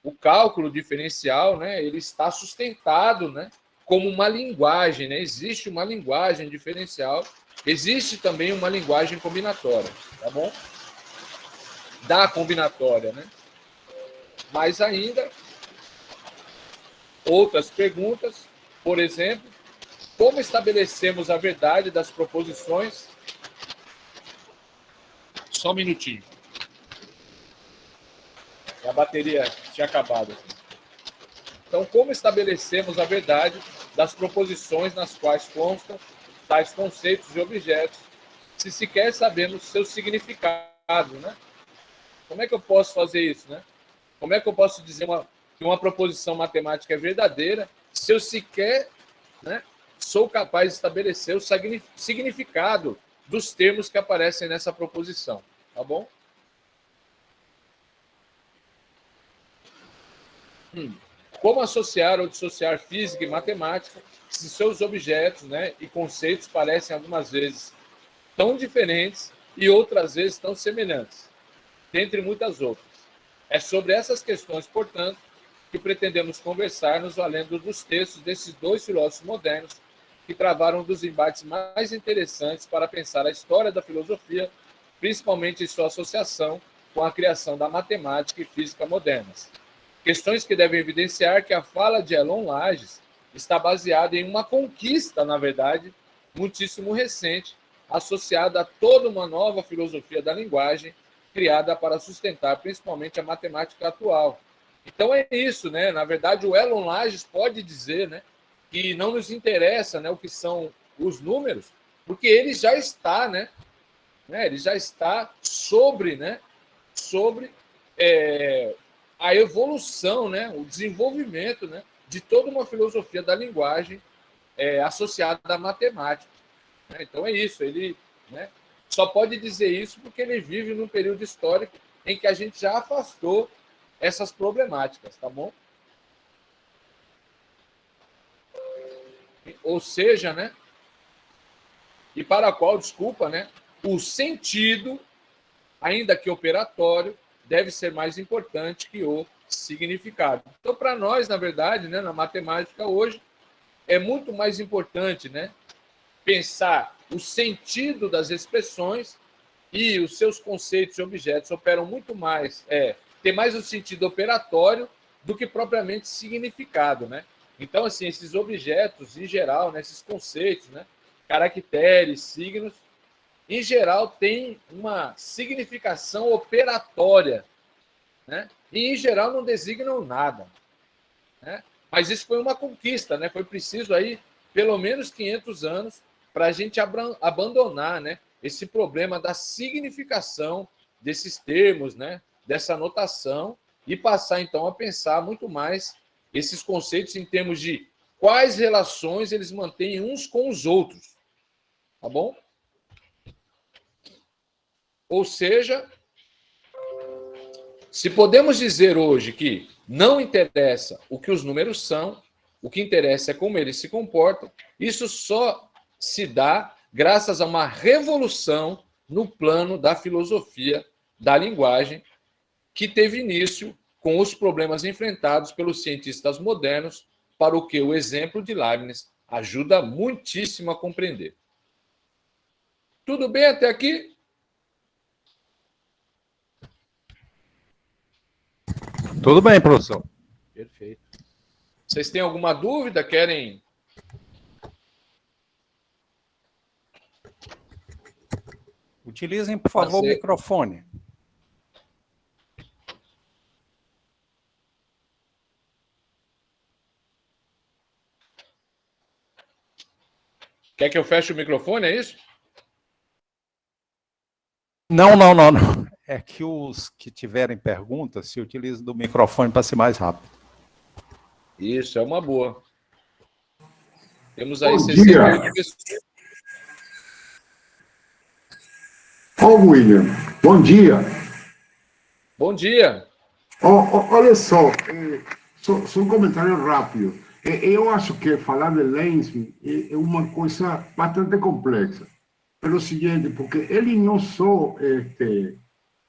O cálculo diferencial, né, ele está sustentado, né, como uma linguagem, né? Existe uma linguagem diferencial, existe também uma linguagem combinatória, tá bom? Da combinatória, né? Mais ainda, outras perguntas, por exemplo, como estabelecemos a verdade das proposições? Só um minutinho. A bateria tinha acabado aqui. Então, como estabelecemos a verdade das proposições nas quais constam tais conceitos e objetos, se sequer sabemos seu significado, né? Como é que eu posso fazer isso, né? Como é que eu posso dizer que uma proposição matemática é verdadeira se eu sequer, né, sou capaz de estabelecer o significado dos termos que aparecem nessa proposição, tá bom? Como associar ou dissociar física e matemática se seus objetos, né, e conceitos parecem algumas vezes tão diferentes e outras vezes tão semelhantes, dentre muitas outras. É sobre essas questões, portanto, que pretendemos conversar nos valendo dos textos desses dois filósofos modernos que travaram um dos embates mais interessantes para pensar a história da filosofia principalmente em sua associação com a criação da matemática e física modernas. Questões que devem evidenciar que a fala de Elon Lages está baseada em uma conquista, na verdade, muitíssimo recente, associada a toda uma nova filosofia da linguagem, criada para sustentar principalmente a matemática atual. Então é isso, né? Na verdade, o Elon Lages pode dizer, né, que não nos interessa, né, o que são os números, porque ele já está, né? Ele já está sobre, né? Sobre a evolução, né? O desenvolvimento, né, de toda uma filosofia da linguagem associada à matemática. Né? Então é isso, ele, né, só pode dizer isso porque ele vive num período histórico em que a gente já afastou essas problemáticas, tá bom? Ou seja, né, e para a qual, desculpa, né, o sentido, ainda que operatório, deve ser mais importante que o significado. Então, para nós, na verdade, né, na matemática hoje, é muito mais importante, né, pensar o sentido das expressões, e os seus conceitos e objetos operam muito mais, tem mais o sentido operatório do que propriamente significado, né? Então, assim, esses objetos, em geral, né, esses conceitos, né, caracteres, signos, em geral, têm uma significação operatória, né? E, em geral, não designam nada, né? Mas isso foi uma conquista, né? Foi preciso aí pelo menos 500 anos para a gente abandonar, né, esse problema da significação desses termos, né, dessa notação, e passar, então, a pensar muito mais esses conceitos em termos de quais relações eles mantêm uns com os outros. Tá bom? Ou seja, se podemos dizer hoje que não interessa o que os números são, o que interessa é como eles se comportam, isso só se dá graças a uma revolução no plano da filosofia da linguagem, que teve início com os problemas enfrentados pelos cientistas modernos, para o que o exemplo de Leibniz ajuda muitíssimo a compreender. Tudo bem até aqui? Tudo bem, professor. Perfeito. Vocês têm alguma dúvida? Querem? Utilizem, por favor, o microfone. Quer que eu feche o microfone, é isso? Não. É que os que tiverem perguntas se utilizem do microfone para ser mais rápido. Isso, é uma boa. Temos aí 68 pessoas. William, bom dia. Bom dia. Olha só, só um comentário rápido. Eu acho que falar de Leibniz é uma coisa bastante complexa. Pelo seguinte, porque ele não só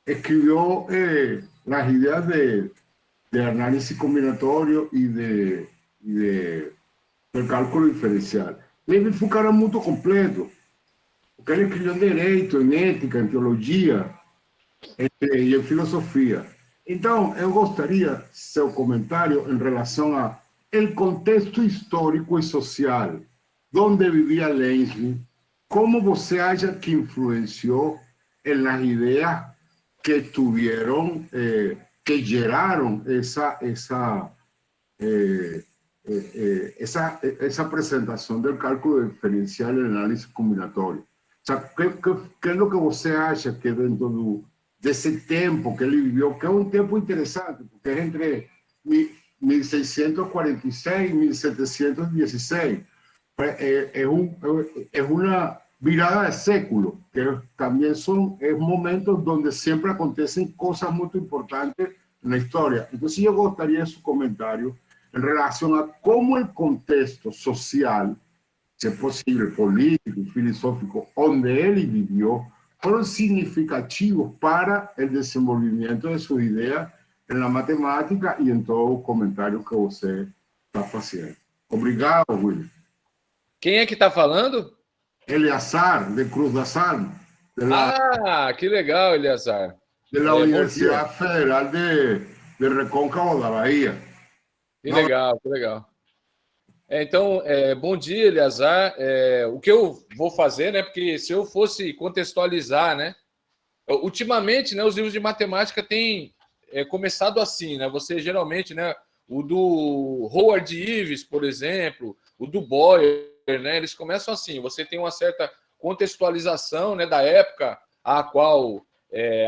escribió las ideas de análisis combinatorio y del cálculo diferencial. Leibniz fue un cara muy completo, porque ele escreveu em direito, em ética, em teologia e em filosofia. Então, eu gostaria de seu comentário em relação a el contexto histórico e social, onde vivia Leibniz, como você acha que influenciou en las ideas que tuvieron, que geraron esa presentación del cálculo diferencial y el análisis combinatorio. O sea, ¿qué es lo que você acha que dentro de ese tiempo que él vivió, que es un tiempo interesante, porque es entre 1646 y 1716, es una virada de século, que también es momentos donde siempre acontecen cosas muy importantes en la historia. Entonces yo gustaría su comentario en relación a cómo el contexto social, si es posible, político, filosófico, donde él vivió, fueron significativos para el desenvolvimiento de sus ideas en la matemática y en todos los comentarios que usted está haciendo. Obrigado, William. Quem é que está falando? Eleazar, de Cruz da Sal. Que legal, Eleazar. De la Universidad Federal de Recôncavo da Bahia. Que legal, que legal. Então, bom dia, Eleazar. O que eu vou fazer, né? Porque se eu fosse contextualizar, né? Ultimamente, né, os livros de matemática têm começado assim, né? Você geralmente, né? O do Howard Ives, por exemplo, o do Boyer, né? Eles começam assim. Você tem uma certa contextualização, né, da época a qual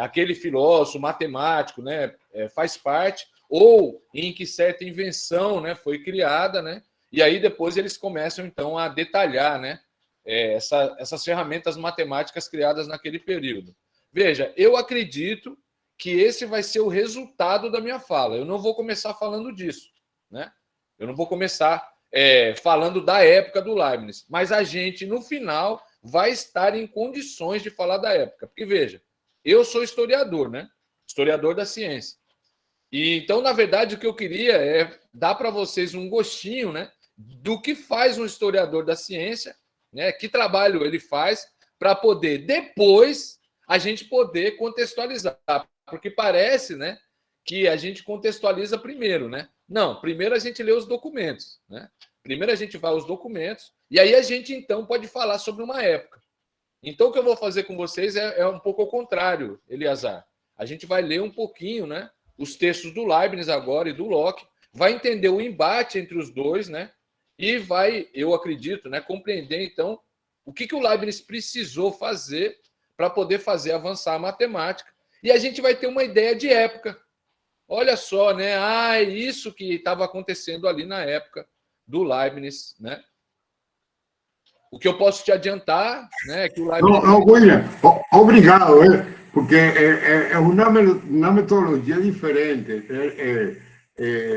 aquele filósofo matemático, né, faz parte, ou em que certa invenção, né, foi criada, né? E aí depois eles começam então a detalhar, né, essas ferramentas matemáticas criadas naquele período. Veja, eu acredito que esse vai ser o resultado da minha fala. Eu não vou começar falando disso, né? Eu não vou começar falando da época do Leibniz, mas a gente, no final, vai estar em condições de falar da época. Porque, veja, eu sou historiador, né? Historiador da ciência. E, então, na verdade, o que eu queria é dar para vocês um gostinho, né, do que faz um historiador da ciência, né, que trabalho ele faz, para poder, depois, a gente poder contextualizar. Porque parece, né, que a gente contextualiza primeiro, né? Não, primeiro a gente lê os documentos, né? Primeiro a gente vai aos documentos, e aí a gente, então, pode falar sobre uma época. Então, o que eu vou fazer com vocês é um pouco ao contrário, Eleazar. A gente vai ler um pouquinho, né, os textos do Leibniz agora e do Locke, vai entender o embate entre os dois, né? E vai, eu acredito, né, compreender, então, o que o Leibniz precisou fazer para poder fazer avançar a matemática. E a gente vai ter uma ideia de época. Olha só, né? É isso que estava acontecendo ali na época do Leibniz, né? O que eu posso te adiantar, né, é que o Leibniz... Não, William, obrigado, porque é uma metodologia diferente.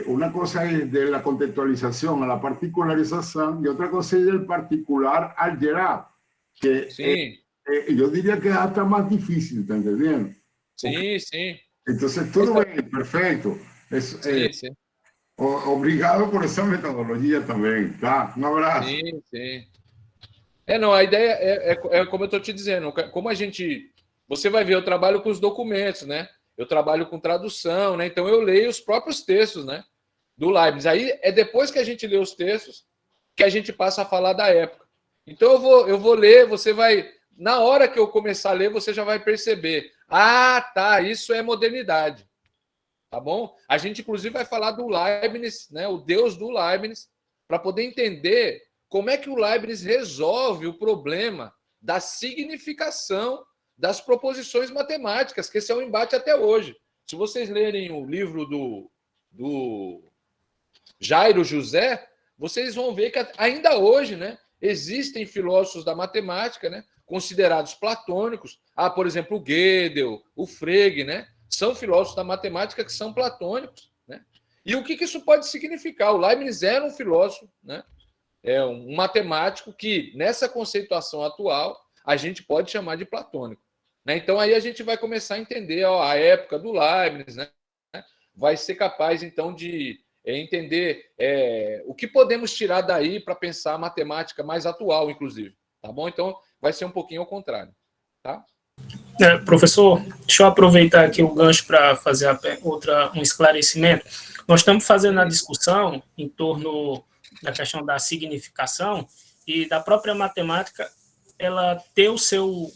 Uma coisa é da contextualização a la particularização e outra coisa é do particular al geral, que eu diria que é até mais difícil, tá entendendo? Sim, sim. Então, tudo bem, perfeito. Sim, sim. Obrigado por essa metodologia também, tá? Um abraço. Sim, sim. Não, a ideia é como eu estou te dizendo, como a gente... Você vai ver, eu trabalho com os documentos, né? Eu trabalho com tradução, né? Então eu leio os próprios textos, né, do Leibniz. Aí é depois que a gente lê os textos que a gente passa a falar da época. Então eu vou ler, você vai... Na hora que eu começar a ler, você já vai perceber. Tá, isso é modernidade. Tá bom? A gente, inclusive, vai falar do Leibniz, né, o Deus do Leibniz, para poder entender como é que o Leibniz resolve o problema da significação das proposições matemáticas, que esse é um embate até hoje. Se vocês lerem o livro do Jairo José, vocês vão ver que ainda hoje, né, existem filósofos da matemática, né, considerados platônicos. Por exemplo, o Gödel, o Frege, né, são filósofos da matemática que são platônicos, né? E o que isso pode significar? O Leibniz era um filósofo, né? É um matemático que, nessa conceituação atual, a gente pode chamar de platônico, né? Então, aí a gente vai começar a entender a época do Leibniz, né? Vai ser capaz, então, de entender o que podemos tirar daí para pensar a matemática mais atual, inclusive. Tá bom? Então, vai ser um pouquinho ao contrário. Tá? Professor, deixa eu aproveitar aqui o gancho para fazer um esclarecimento. Nós estamos fazendo a discussão em torno da questão da significação e da própria matemática, ela ter o seu...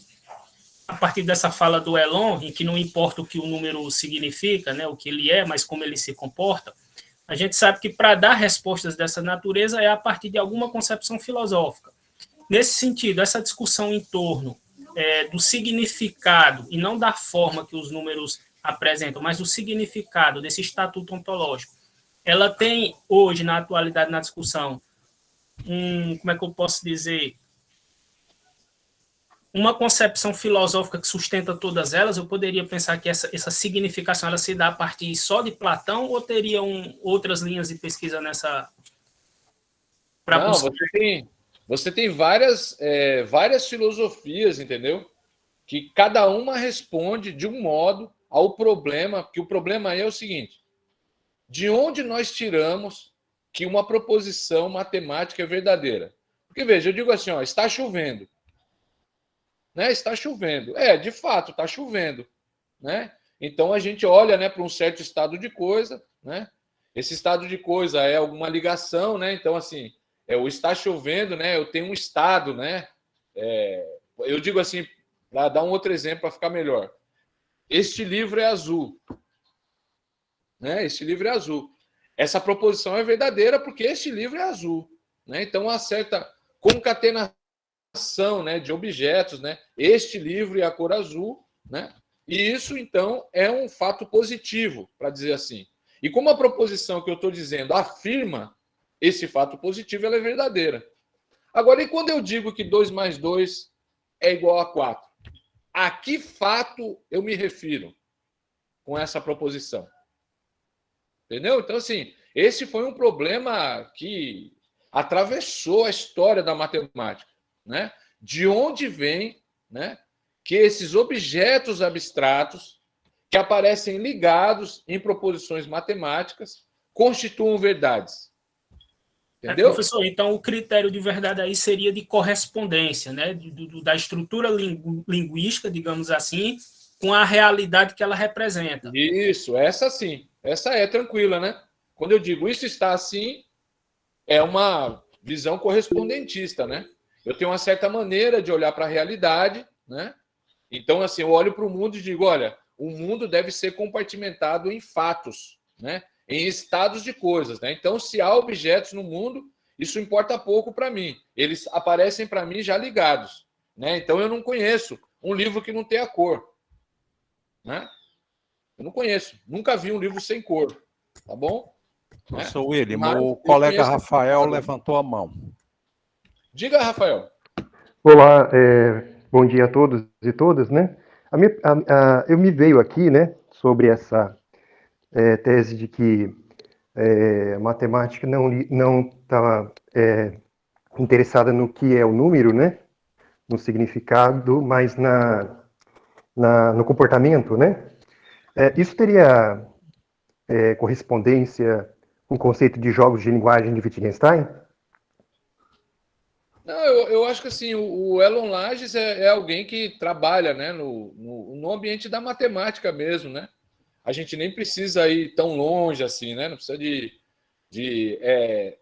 A partir dessa fala do Elon, em que não importa o que o número significa, né, o que ele é, mas como ele se comporta, a gente sabe que para dar respostas dessa natureza é a partir de alguma concepção filosófica. Nesse sentido, essa discussão em torno do significado, e não da forma que os números apresentam, mas do significado desse estatuto ontológico, ela tem hoje, na atualidade, na discussão, como é que eu posso dizer, uma concepção filosófica que sustenta todas elas. Eu poderia pensar que essa significação ela se dá a partir só de Platão, ou teriam outras linhas de pesquisa nessa... Não, você tem várias filosofias, entendeu? Que cada uma responde de um modo ao problema, porque o problema aí é o seguinte: de onde nós tiramos que uma proposição matemática é verdadeira? Porque, veja, eu digo assim, está chovendo. né? Está chovendo. De fato, está chovendo, né? Então a gente olha, né, para um certo estado de coisa, né? Esse estado de coisa é alguma ligação, né? Então, assim, o está chovendo, né? Eu tenho um estado, né? Eu digo assim, para dar um outro exemplo para ficar melhor. Este livro é azul, né? Este livro é azul. Essa proposição é verdadeira porque este livro é azul, né? Então, há certa concatenação, né, de objetos, né? Este livro é a cor azul, né? E isso, então, é um fato positivo, para dizer assim. E como a proposição que eu estou dizendo afirma esse fato positivo, ela é verdadeira. Agora, e quando eu digo que 2 mais 2 é igual a 4? A que fato eu me refiro com essa proposição? Entendeu? Então, assim, esse foi um problema que atravessou a história da matemática, né? De onde vem, né, que esses objetos abstratos que aparecem ligados em proposições matemáticas constituam verdades. Entendeu? Professor, então o critério de verdade aí seria de correspondência, né? Da estrutura linguística, digamos assim, com a realidade que ela representa. Isso, essa sim. Essa é tranquila, né? Quando eu digo isso está assim, é uma visão correspondentista, né? Eu tenho uma certa maneira de olhar para a realidade, né? Então, assim, eu olho para o mundo e digo, olha, o mundo deve ser compartimentado em fatos, né? Em estados de coisas, né? Então, se há objetos no mundo, isso importa pouco para mim. Eles aparecem para mim já ligados, né? Então, eu não conheço um livro que não tenha cor, né? Eu não conheço. Nunca vi um livro sem cor, tá bom? Professor William, o colega Rafael levantou a mão. Diga, Rafael. Olá, bom dia a todos e todas, né? Eu me veio aqui, né, sobre essa tese de que a matemática não está interessada no que é o número, né, no significado, mas no comportamento, né? Isso teria correspondência com o conceito de jogos de linguagem de Wittgenstein? Não, eu acho que assim, o Elon Lages é alguém que trabalha, né, no ambiente da matemática mesmo, né? A gente nem precisa ir tão longe assim, né? Não precisa de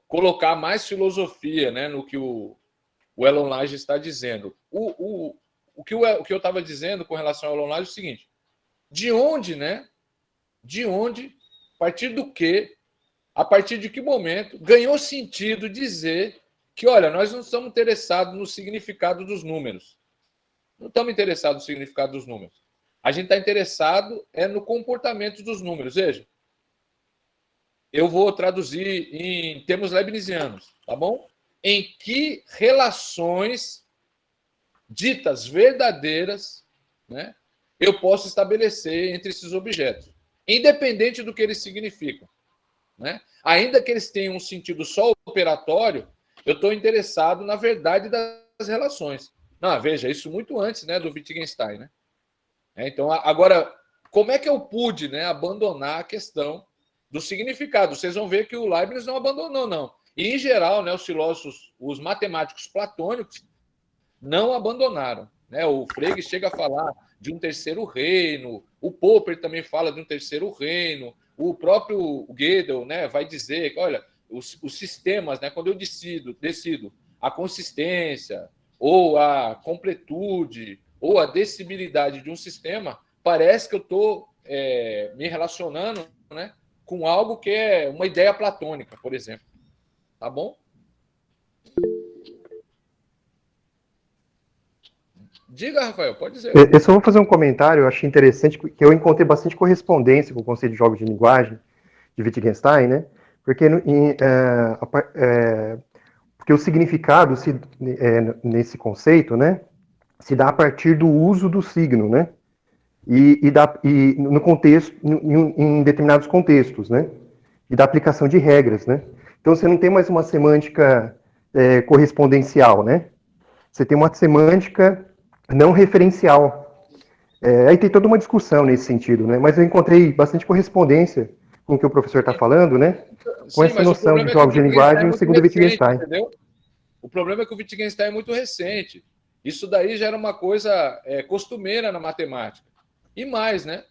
colocar mais filosofia, né, no que o Elon Lages está dizendo. O que eu estava dizendo com relação ao Elon Lages é o seguinte: de onde, né? De onde, a partir de que momento ganhou sentido dizer que, olha, nós não estamos interessados no significado dos números. Não estamos interessados no significado dos números. A gente está interessado no comportamento dos números. Veja, eu vou traduzir em termos leibnizianos, tá bom? Em que relações ditas verdadeiras, né, eu posso estabelecer entre esses objetos, independente do que eles significam, né? Ainda que eles tenham um sentido só operatório, eu estou interessado na verdade das relações. Não, veja, isso muito antes, né, do Wittgenstein, né? Então, agora, como é que eu pude, né, abandonar a questão do significado? Vocês vão ver que o Leibniz não abandonou, não. E, em geral, né, os filósofos, os matemáticos platônicos, não abandonaram, né? O Frege chega a falar de um terceiro reino, o Popper também fala de um terceiro reino, o próprio Gödel, né, vai dizer que, olha, os sistemas, né, quando eu decido a consistência, ou a completude, ou a decibilidade de um sistema, parece que eu estou me relacionando, né, com algo que é uma ideia platônica, por exemplo. Tá bom? Diga, Rafael, pode dizer. Eu só vou fazer um comentário, eu achei interessante, que eu encontrei bastante correspondência com o conceito de jogos de linguagem de Wittgenstein, né? Porque o significado nesse conceito, né, se dá a partir do uso do signo, né? E no contexto, em determinados contextos, né? E da aplicação de regras, né? Então você não tem mais uma semântica correspondencial, né? Você tem uma semântica não referencial. Aí tem toda uma discussão nesse sentido, né? Mas eu encontrei bastante correspondência com o que o professor está falando, né? Com essa noção de jogos de linguagem, segundo Wittgenstein. Entendeu? O problema é que o Wittgenstein é muito recente. Isso daí já era uma coisa costumeira na matemática. E mais, né?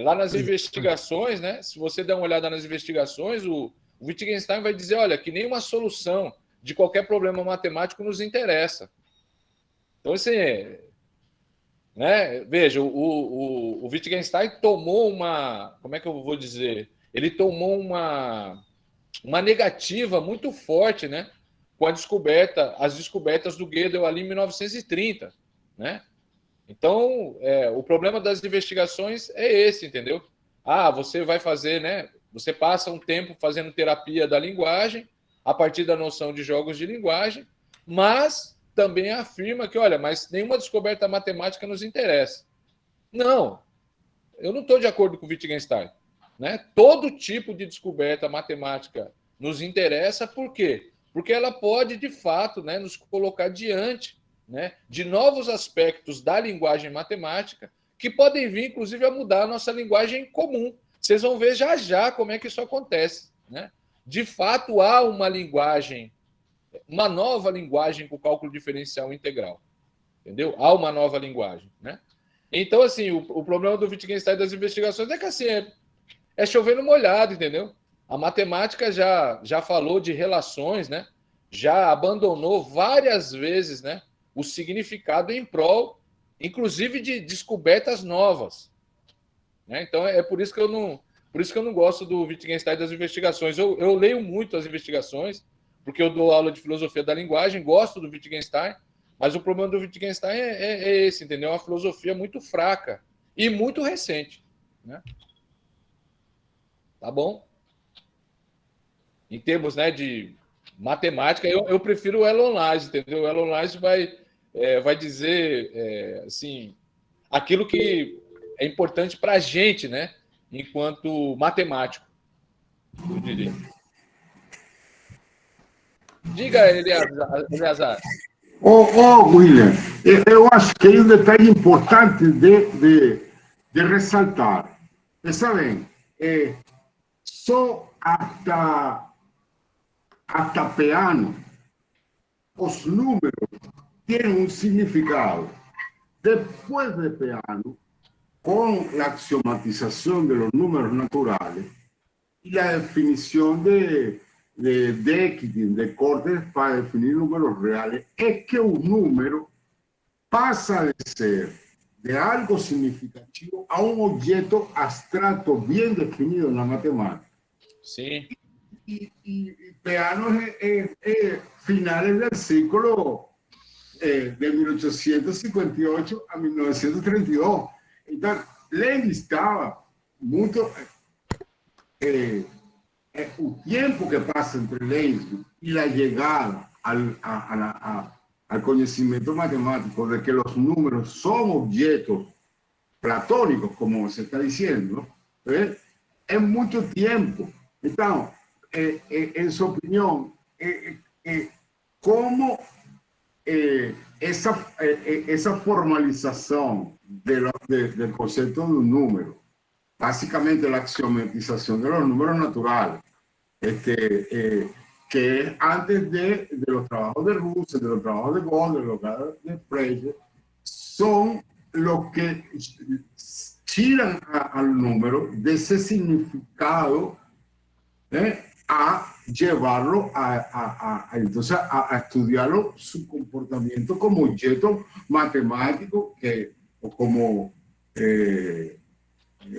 Lá nas investigações, né? Se você der uma olhada nas investigações, o Wittgenstein vai dizer, olha, que nenhuma solução de qualquer problema matemático nos interessa. Então, assim, né? Veja, o Wittgenstein tomou uma... Como é que eu vou dizer? Ele tomou uma negativa muito forte, né? Com as descobertas do Gödel ali em 1930, né? Então, o problema das investigações é esse, entendeu? Você vai fazer, né? Você passa um tempo fazendo terapia da linguagem, a partir da noção de jogos de linguagem, mas também afirma que, olha, mas nenhuma descoberta matemática nos interessa. Não, eu não estou de acordo com o Wittgenstein, né? Todo tipo de descoberta matemática nos interessa, por quê? Porque ela pode, de fato, né, nos colocar diante, né, de novos aspectos da linguagem matemática que podem vir, inclusive, a mudar a nossa linguagem comum. Vocês vão ver já já como é que isso acontece, né? De fato, há uma nova linguagem com cálculo diferencial integral, entendeu? Há uma nova linguagem, né? Então, assim, o problema do Wittgenstein das investigações é que, assim, é chover no molhado, entendeu? A matemática já falou de relações, né? Já abandonou várias vezes, né, o significado em prol, inclusive, de descobertas novas, né? Então, por isso que eu não gosto do Wittgenstein das investigações. Eu leio muito as investigações, porque eu dou aula de filosofia da linguagem, gosto do Wittgenstein, mas o problema do Wittgenstein é esse, entendeu? É uma filosofia muito fraca e muito recente, né? Tá bom? Em termos, né, de matemática, eu prefiro o Elon Lage, entendeu? O Elon Lage vai dizer, assim, aquilo que é importante para a gente, né, enquanto matemático, eu diria. Diga, Eleazar. William, eu acho que hay un detalle importante de resaltar. Saben, só hasta Peano, los números tienen un significado. Después de Peano, con la axiomatización de los números naturales y la definición de Dedekind, de Cortes para definir números reales, es que un número pasa de ser de algo significativo a un objeto abstracto bien definido en la matemática. Sí. Y Peano es finales del siglo de 1858 a 1932. Entonces, Leibniz estaba mucho... el tiempo que pasa entre Leibniz y la llegada al conocimiento matemático de que los números son objetos platónicos, como se está diciendo, es mucho tiempo. Entonces, en su opinión, ¿cómo esa formalización del concepto de un número, básicamente la axiomatización de los números naturales, que es antes de los trabajos de Russell, de los trabajos de Gödel, de los trabajos de Frege, son los que tiran al número de ese significado a llevarlo entonces a estudiarlo, su comportamiento como objeto matemático o como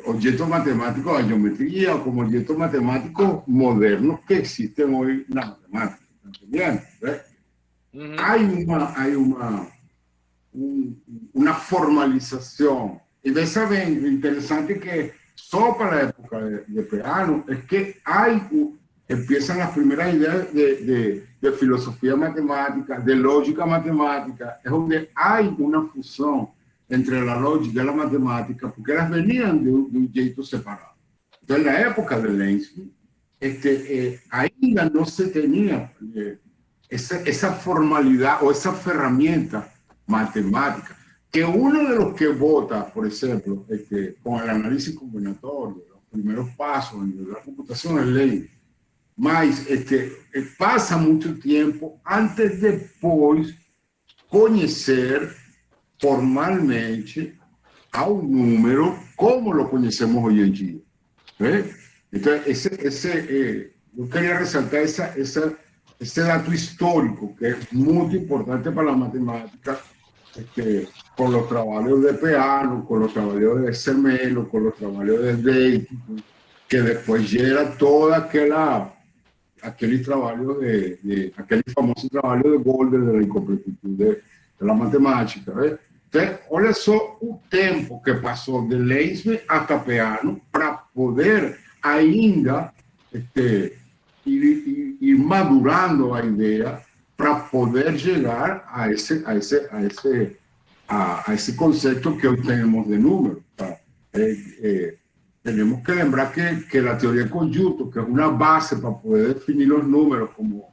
objetos matemáticos de geometría o como objetos matemáticos modernos que existen hoy en la matemática. ¿Entiendes? Hay una formalización. Y de esa vez, lo interesante que solo para la época de Peano es que empiezan las primeras ideas de filosofía matemática, de lógica matemática, es donde hay una fusión entre la lógica y la matemática, porque ellas venían de un jeito separado. Entonces, en la época de Leibniz, ainda no se tenía esa formalidad o esa herramienta matemática, que uno de los que vota, por ejemplo, con el análisis combinatorio, los primeros pasos en la computación es Leibniz, mas pasa mucho tiempo antes después conhecer formalmente ao número como lo conhecemos hoje em dia. Né? Então, eu queria ressaltar esse dado histórico, que é muito importante para a matemática, con los trabajos de Peano, con los trabajos de Semelo, con los trabajos de Deito, que después llega toda aquel trabajo aquel famoso trabajo de Golder de la incompletitud de la matemática. ¿Ves? Entonces, olha só o tempo que passou de Leibniz até Peano para poder ainda ir madurando a ideia para poder chegar a esse conceito que hoje temos de número. Tá? Temos que lembrar que a teoria de conjunto, que é uma base para poder definir os números como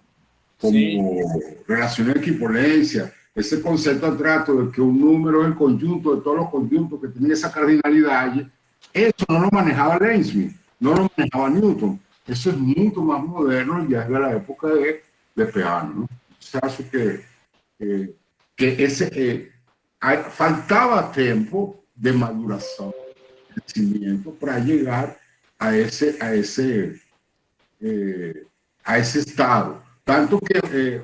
relação de equipolência, esse conceito abstrato de que um número é o conjunto de todos os conjuntos que têm essa cardinalidade, isso não lo manejava Leibniz, não lo manejava Newton. Isso é muito mais moderno já da época de Peano. Não? Eu acho que faltava tempo de maduração, de crescimento, para chegar a esse estado. Tanto que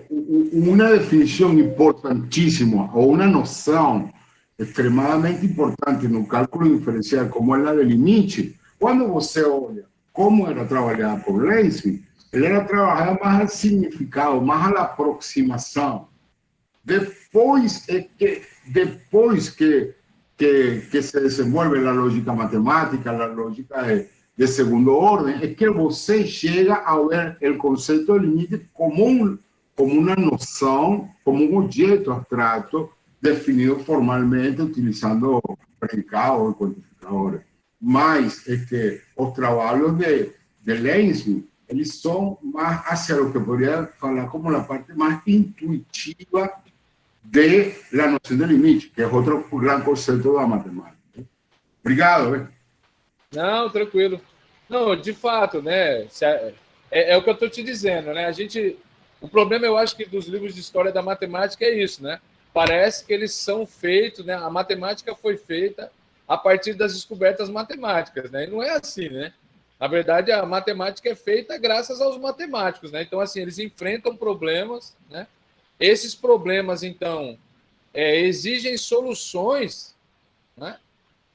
uma definição importantíssima, ou uma noção extremadamente importante no cálculo diferencial, como é a de limite, quando você olha como era trabalhada por Leibniz, ele era trabalhada mais ao significado, mais à aproximação. Depois que se desenvolve a lógica matemática, a lógica de segundo ordem, é que você chega a ver o conceito de limite como uma noção, como um objeto abstrato definido formalmente utilizando predicados e quantificadores. Mas os trabalhos de Leibniz, eles são mais hacia o que poderia falar como a parte mais intuitiva de la noção de limite, que é outro grande conceito da matemática. Obrigado. Não, tranquilo. Não, de fato, né? É o que eu estou te dizendo, né? O problema, eu acho que dos livros de história da matemática é isso, né? Parece que eles são feitos, né? A matemática foi feita a partir das descobertas matemáticas, né? E não é assim, né? Na verdade, a matemática é feita graças aos matemáticos, né? Então, assim, eles enfrentam problemas, né? Esses problemas, então, exigem soluções, né,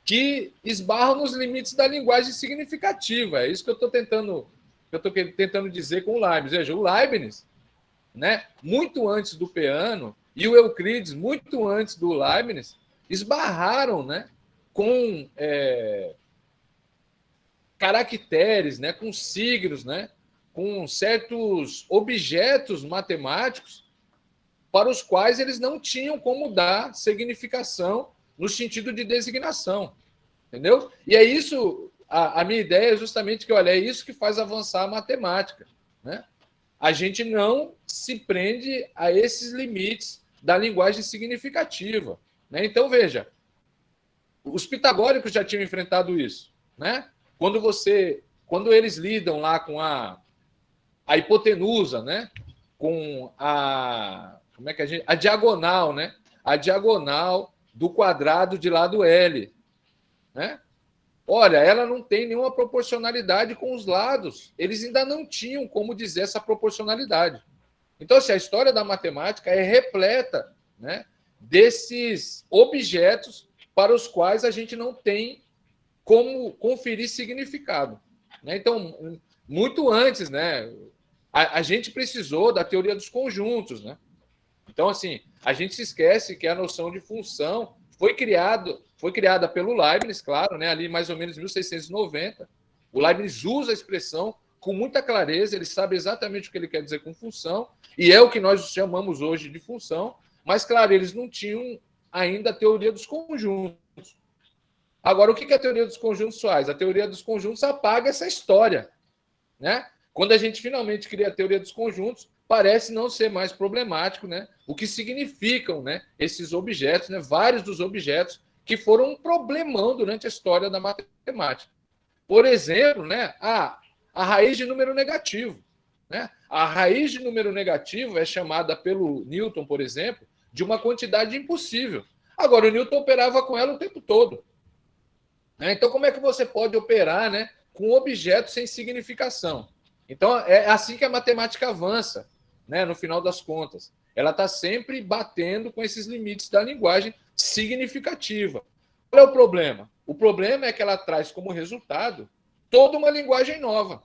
que esbarram nos limites da linguagem significativa. É isso que eu estou tentando dizer com o Leibniz. Veja, o Leibniz, né, muito antes do Peano, e o Euclides, muito antes do Leibniz, esbarraram, né, com caracteres, né, com signos, né, com certos objetos matemáticos para os quais eles não tinham como dar significação no sentido de designação, entendeu? E é isso, a minha ideia é justamente que, olha, é isso que faz avançar a matemática, né? A gente não se prende a esses limites da linguagem significativa, né? Então, veja, os pitagóricos já tinham enfrentado isso, né? Quando eles lidam lá com a hipotenusa, né? Com a diagonal, né? A diagonal do quadrado de lado L, né? Olha, ela não tem nenhuma proporcionalidade com os lados. Eles ainda não tinham como dizer essa proporcionalidade. Então, assim, a história da matemática é repleta, né, desses objetos para os quais a gente não tem como conferir significado, né? Então, muito antes, né, a gente precisou da teoria dos conjuntos, né? Então, assim, a gente se esquece que a noção de função foi criada pelo Leibniz, claro, né, ali mais ou menos em 1690. O Leibniz usa a expressão com muita clareza, ele sabe exatamente o que ele quer dizer com função, e é o que nós chamamos hoje de função, mas, claro, eles não tinham ainda a teoria dos conjuntos. Agora, o que a teoria dos conjuntos faz? A teoria dos conjuntos apaga essa história, né? Quando a gente finalmente cria a teoria dos conjuntos, parece não ser mais problemático, né? O que significam, né, esses objetos, né? Vários dos objetos que foram um problemão durante a história da matemática. Por exemplo, né, a raiz de número negativo, né? A raiz de número negativo é chamada pelo Newton, por exemplo, de uma quantidade impossível. Agora, o Newton operava com ela o tempo todo. Então, como é que você pode operar, né, com objetos sem significação? Então, é assim que a matemática avança, né, no final das contas. Ela está sempre batendo com esses limites da linguagem significativa. Qual é o problema? O problema é que ela traz como resultado toda uma linguagem nova.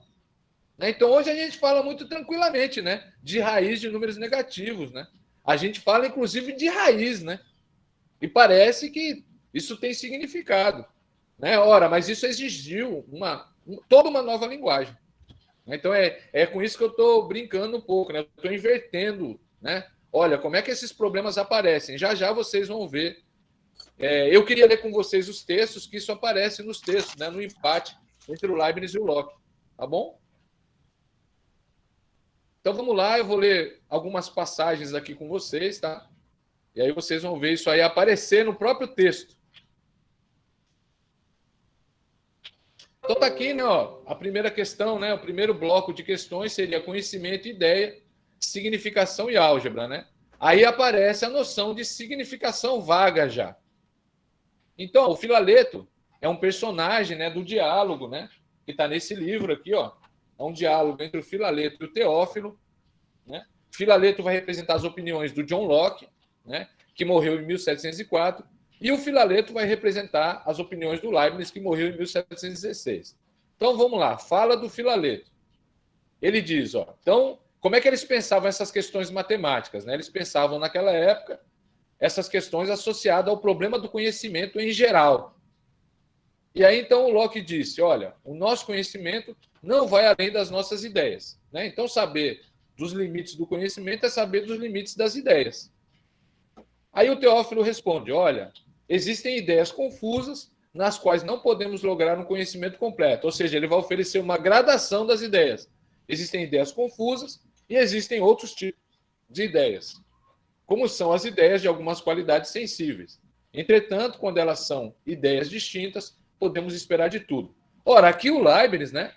Então, hoje a gente fala muito tranquilamente, né, de raiz de números negativos. Né? A gente fala, inclusive, de raiz, né? E parece que isso tem significado. Né? Ora, mas isso exigiu toda uma nova linguagem. Então, é com isso que eu estou brincando um pouco, né? Estou invertendo, né? Olha, como é que esses problemas aparecem? Já já vocês vão ver. Eu queria ler com vocês os textos, que isso aparece nos textos, né? No empate entre o Leibniz e o Locke. Tá bom? Então, vamos lá. Eu vou ler algumas passagens aqui com vocês, tá? E aí vocês vão ver isso aí aparecer no próprio texto. Então está aqui, né, ó, a primeira questão, né, o primeiro bloco de questões seria conhecimento, ideia, significação e álgebra, né? Aí aparece a noção de significação vaga já. Então, o Filaleto é um personagem, né, do diálogo, né, que está nesse livro aqui, ó. É um diálogo entre o Filaleto e o Teófilo, né? Filaleto vai representar as opiniões do John Locke, né, que morreu em 1704. E o Filaleto vai representar as opiniões do Leibniz, que morreu em 1716. Então, vamos lá. Fala do Filaleto. Ele diz, ó, então, como é que eles pensavam essas questões matemáticas? Né? Eles pensavam, naquela época, essas questões associadas ao problema do conhecimento em geral. E aí, então, o Locke disse, olha, o nosso conhecimento não vai além das nossas ideias. Né? Então, saber dos limites do conhecimento é saber dos limites das ideias. Aí o Teófilo responde, olha, existem ideias confusas nas quais não podemos lograr um conhecimento completo. Ou seja, ele vai oferecer uma gradação das ideias. Existem ideias confusas e existem outros tipos de ideias, como são as ideias de algumas qualidades sensíveis. Entretanto, quando elas são ideias distintas, podemos esperar de tudo. Ora, aqui o Leibniz, né,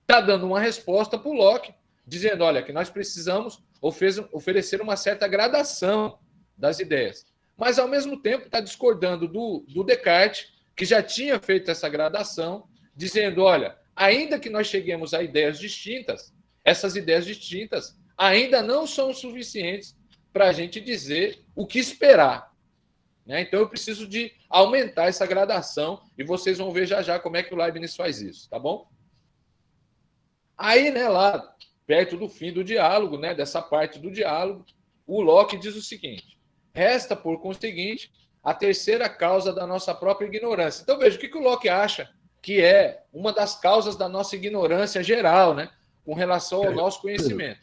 está dando uma resposta para o Locke, dizendo, olha, que nós precisamos oferecer uma certa gradação das ideias. Mas, ao mesmo tempo, está discordando do Descartes, que já tinha feito essa gradação, dizendo, olha, ainda que nós cheguemos a ideias distintas, essas ideias distintas ainda não são suficientes para a gente dizer o que esperar. Né? Então, eu preciso de aumentar essa gradação, e vocês vão ver já já como é que o Leibniz faz isso, tá bom? Aí, né, lá, perto do fim do diálogo, né, dessa parte do diálogo, o Locke diz o seguinte, resta, por conseguinte, a terceira causa da nossa própria ignorância. Então, veja, o que o Locke acha que é uma das causas da nossa ignorância geral, né, com relação ao nosso conhecimento.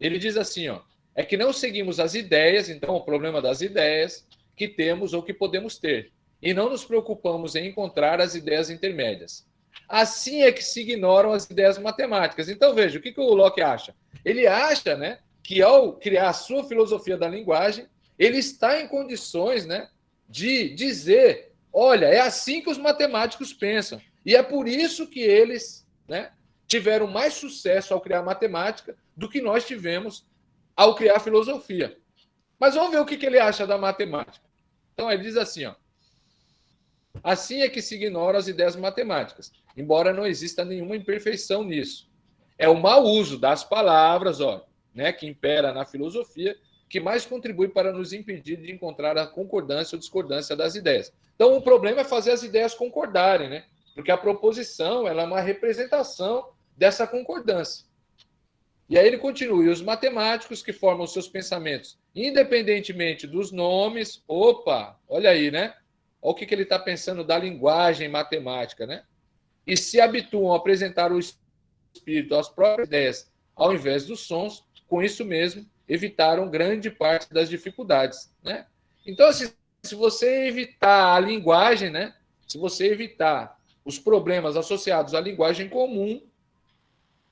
Ele diz assim, ó, é que não seguimos as ideias, então o problema das ideias, que temos ou que podemos ter, e não nos preocupamos em encontrar as ideias intermédias. Assim é que se ignoram as ideias matemáticas. Então, veja, o que o Locke acha? Ele acha, né, que ao criar a sua filosofia da linguagem, ele está em condições, né, de dizer, olha, é assim que os matemáticos pensam. E é por isso que eles, né, tiveram mais sucesso ao criar matemática do que nós tivemos ao criar filosofia. Mas vamos ver o que ele acha da matemática. Então, ele diz assim, ó, assim é que se ignoram as ideias matemáticas, embora não exista nenhuma imperfeição nisso. É o mau uso das palavras, ó, né, que impera na filosofia, que mais contribui para nos impedir de encontrar a concordância ou discordância das ideias. Então, o problema é fazer as ideias concordarem, né? Porque a proposição ela é uma representação dessa concordância. E aí ele continua, e os matemáticos que formam seus pensamentos, independentemente dos nomes, opa, olha aí, né? Olha o que ele está pensando da linguagem matemática, né? E se habituam a apresentar o espírito às próprias ideias, ao invés dos sons, com isso mesmo, evitaram grande parte das dificuldades, né? Então, assim, se você evitar a linguagem, né? Se você evitar os problemas associados à linguagem comum,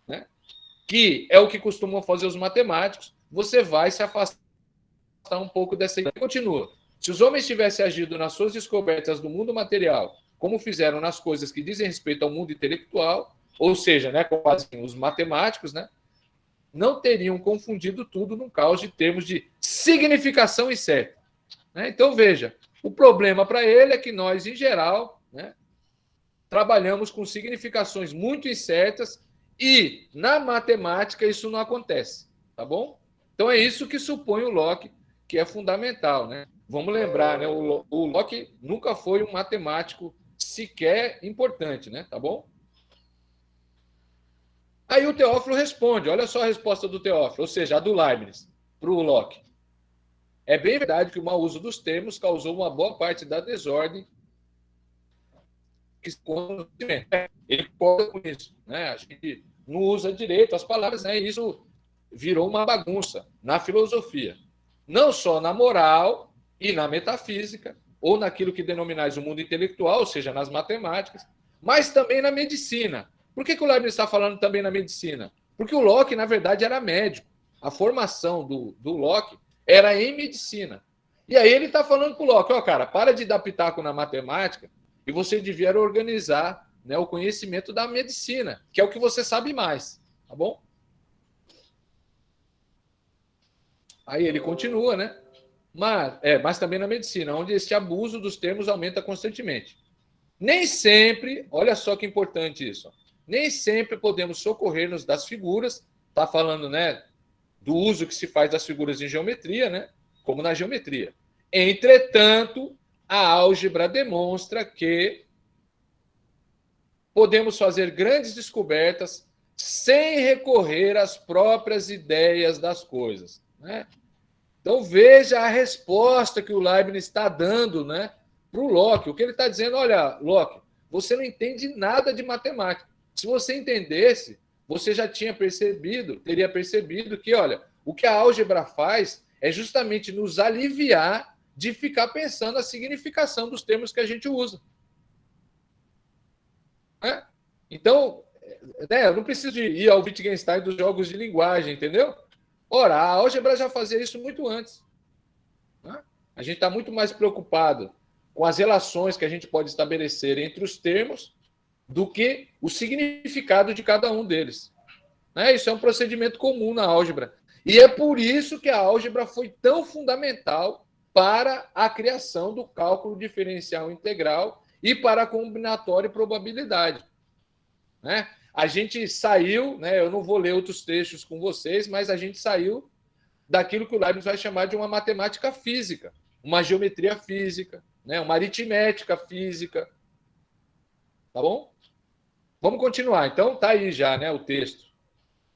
né? Que é o que costumam fazer os matemáticos, você vai se afastar um pouco dessa ideia. Continua. Se os homens tivessem agido nas suas descobertas do mundo material, como fizeram nas coisas que dizem respeito ao mundo intelectual, ou seja, né, como fazem os matemáticos, né, não teriam confundido tudo num caos de termos de significação incerta. Né? Então, veja, o problema para ele é que nós, em geral, né, trabalhamos com significações muito incertas e, na matemática, isso não acontece. Tá bom? Então, é isso que supõe o Locke, que é fundamental. Né? Vamos lembrar, né, o Locke nunca foi um matemático sequer importante, né? Tá bom? Aí o Teófilo responde, olha só a resposta do Teófilo, ou seja, a do Leibniz, para o Locke. É bem verdade que o mau uso dos termos causou uma boa parte da desordem que ele concorda com isso. Né? A gente não usa direito as palavras, né? E isso virou uma bagunça na filosofia. Não só na moral e na metafísica, ou naquilo que denominais o mundo intelectual, ou seja, nas matemáticas, mas também na medicina. Por que o Leibniz está falando também na medicina? Porque o Locke, na verdade, era médico. A formação do Locke era em medicina. E aí ele está falando para o Locke, ó, cara, para de dar pitaco na matemática e você devia organizar, né, o conhecimento da medicina, que é o que você sabe mais, tá bom? Aí ele continua, né? Mas também na medicina, onde este abuso dos termos aumenta constantemente. Nem sempre, olha só que importante isso, nem sempre podemos socorrer-nos das figuras, está falando, né, do uso que se faz das figuras em geometria, né, como na geometria. Entretanto, a álgebra demonstra que podemos fazer grandes descobertas sem recorrer às próprias ideias das coisas. Né? Então, veja a resposta que o Leibniz está dando, né, para o Locke. O que ele está dizendo, olha, Locke, você não entende nada de matemática. Se você entendesse, você já teria percebido que, olha, o que a álgebra faz é justamente nos aliviar de ficar pensando a significação dos termos que a gente usa. Né? Então, né, eu não preciso de ir ao Wittgenstein dos jogos de linguagem, entendeu? Ora, a álgebra já fazia isso muito antes. Né? A gente está muito mais preocupado com as relações que a gente pode estabelecer entre os termos do que o significado de cada um deles. Né? Isso é um procedimento comum na álgebra. E é por isso que a álgebra foi tão fundamental para a criação do cálculo diferencial integral e para a combinatória e probabilidade. Né? A gente saiu, né, eu não vou ler outros trechos com vocês, mas a gente saiu daquilo que o Leibniz vai chamar de uma matemática física, uma geometria física, né, uma aritmética física. Tá bom? Vamos continuar. Então, tá aí já, né, o texto.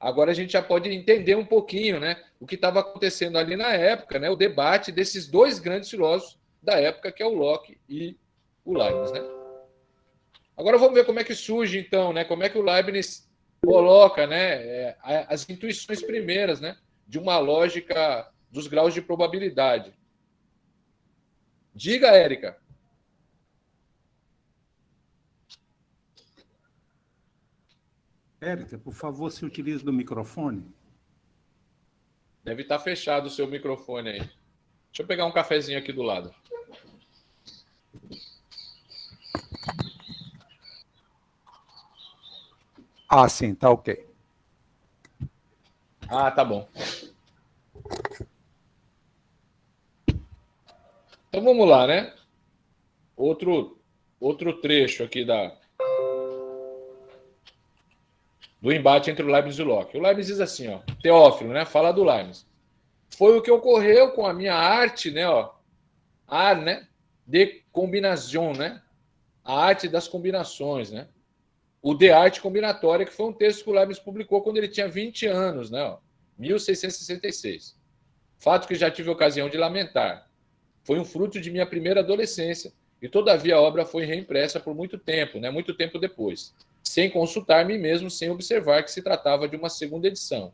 Agora a gente já pode entender um pouquinho, né, o que estava acontecendo ali na época, né, o debate desses dois grandes filósofos da época, que é o Locke e o Leibniz, né? Agora vamos ver como é que surge, então, né, como é que o Leibniz coloca, né, as intuições primeiras, né, de uma lógica dos graus de probabilidade. Diga, Érica. Érica, por favor, se utilize do microfone. Deve estar fechado o seu microfone aí. Deixa eu pegar um cafezinho aqui do lado. Ah, sim, tá ok. Ah, tá bom. Então vamos lá, né? Outro trecho aqui do embate entre o Leibniz e o Locke. O Leibniz diz assim, ó, Teófilo, né? Fala do Leibniz. Foi o que ocorreu com a minha arte, né? Ó, né? De combinação, né? A arte das combinações, né? O De Arte Combinatória, que foi um texto que o Leibniz publicou quando ele tinha 20 anos, né? Ó, 1666. Fato que já tive ocasião de lamentar. Foi um fruto de minha primeira adolescência e, todavia, a obra foi reimpressa por muito tempo, né? Muito tempo depois, sem consultar-me mesmo, sem observar que se tratava de uma segunda edição.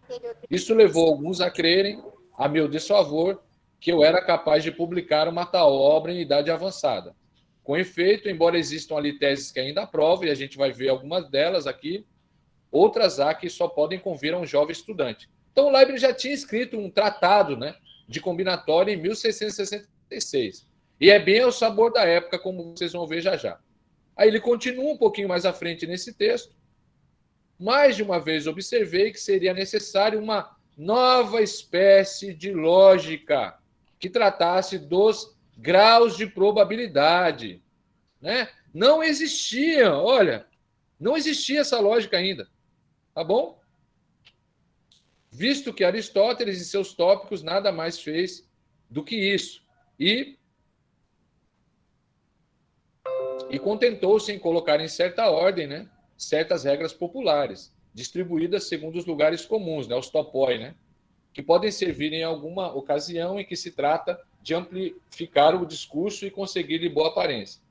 Isso levou alguns a crerem, a meu desfavor, que eu era capaz de publicar uma tal obra em idade avançada. Com efeito, embora existam ali teses que ainda aprovam, e a gente vai ver algumas delas aqui, outras há que só podem convir a um jovem estudante. Então, o Leibniz já tinha escrito um tratado, né, de combinatória em 1666. E é bem ao sabor da época, como vocês vão ver já já. Aí ele continua um pouquinho mais à frente nesse texto. Mais de uma vez observei que seria necessário uma nova espécie de lógica que tratasse dos graus de probabilidade, né? Não existia, olha, não existia essa lógica ainda, tá bom? Visto que Aristóteles e seus tópicos nada mais fez do que isso. E contentou-se em colocar em certa ordem, né, certas regras populares, distribuídas segundo os lugares comuns, né, os topoi, né, que podem servir em alguma ocasião em que se trata de amplificar o discurso e conseguir-lhe boa aparência.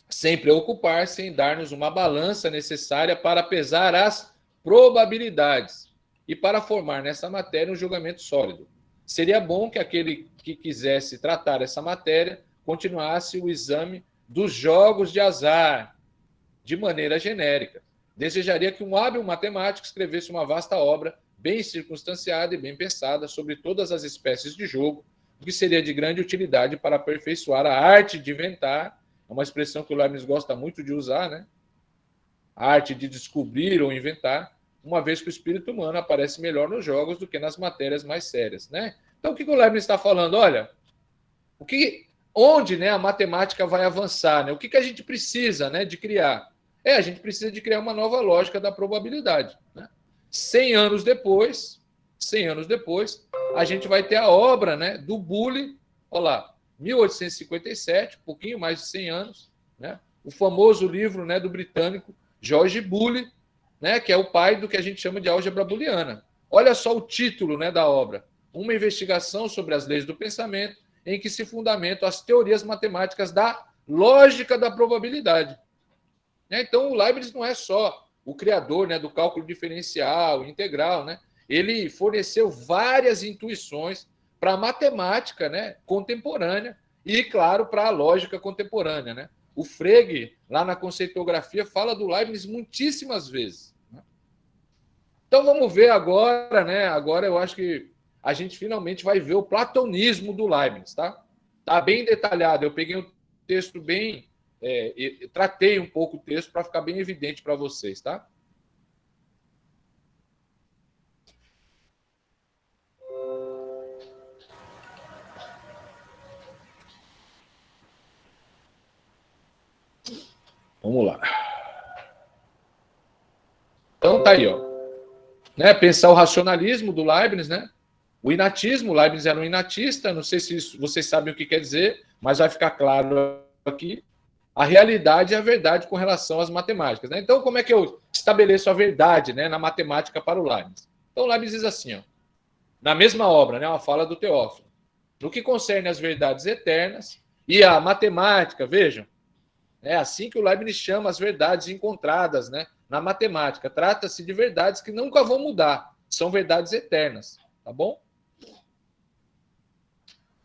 Sem preocupar-se em dar-nos uma balança necessária para pesar as probabilidades e para formar nessa matéria um julgamento sólido. Seria bom que aquele que quisesse tratar essa matéria continuasse o exame dos jogos de azar de maneira genérica. Desejaria que um hábil matemático escrevesse uma vasta obra bem circunstanciada e bem pensada sobre todas as espécies de jogo, o que seria de grande utilidade para aperfeiçoar a arte de inventar, é uma expressão que o Leibniz gosta muito de usar, né? A arte de descobrir ou inventar, uma vez que o espírito humano aparece melhor nos jogos do que nas matérias mais sérias, né? Então, o que o Leibniz está falando? Olha, onde, né, a matemática vai avançar, né? O que a gente precisa, né, de criar? A gente precisa de criar uma nova lógica da probabilidade, né? 100 anos depois, a gente vai ter a obra, né, do Boole, olha lá, 1857, um pouquinho mais de 100 anos, né? O famoso livro, né, do britânico George Boole, né, que é o pai do que a gente chama de álgebra booleana. Olha só o título, né, da obra: Uma investigação sobre as leis do pensamento, em que se fundamentam as teorias matemáticas da lógica da probabilidade. Então, o Leibniz não é só o criador, né, do cálculo diferencial, integral, né? Ele forneceu várias intuições para a matemática, né, contemporânea e, claro, para a lógica contemporânea, né? O Frege, lá na conceitografia, fala do Leibniz muitíssimas vezes, né? Então, vamos ver agora, né? Agora eu acho que a gente finalmente vai ver o platonismo do Leibniz, tá? Tá bem detalhado. Eu peguei um texto bem... tratei um pouco o texto para ficar bem evidente para vocês, tá? Vamos lá. Então tá aí, ó. Né, pensar o racionalismo do Leibniz, né? O inatismo, o Leibniz era um inatista, não sei se vocês sabem o que quer dizer, mas vai ficar claro aqui. A realidade e a verdade com relação às matemáticas, né? Então, como é que eu estabeleço a verdade, né, na matemática para o Leibniz? Então, o Leibniz diz assim, ó, na mesma obra, né, uma fala do Teófilo, no que concerne às verdades eternas e a matemática, vejam, é assim que o Leibniz chama as verdades encontradas, né, na matemática. Trata-se de verdades que nunca vão mudar, são verdades eternas, tá bom?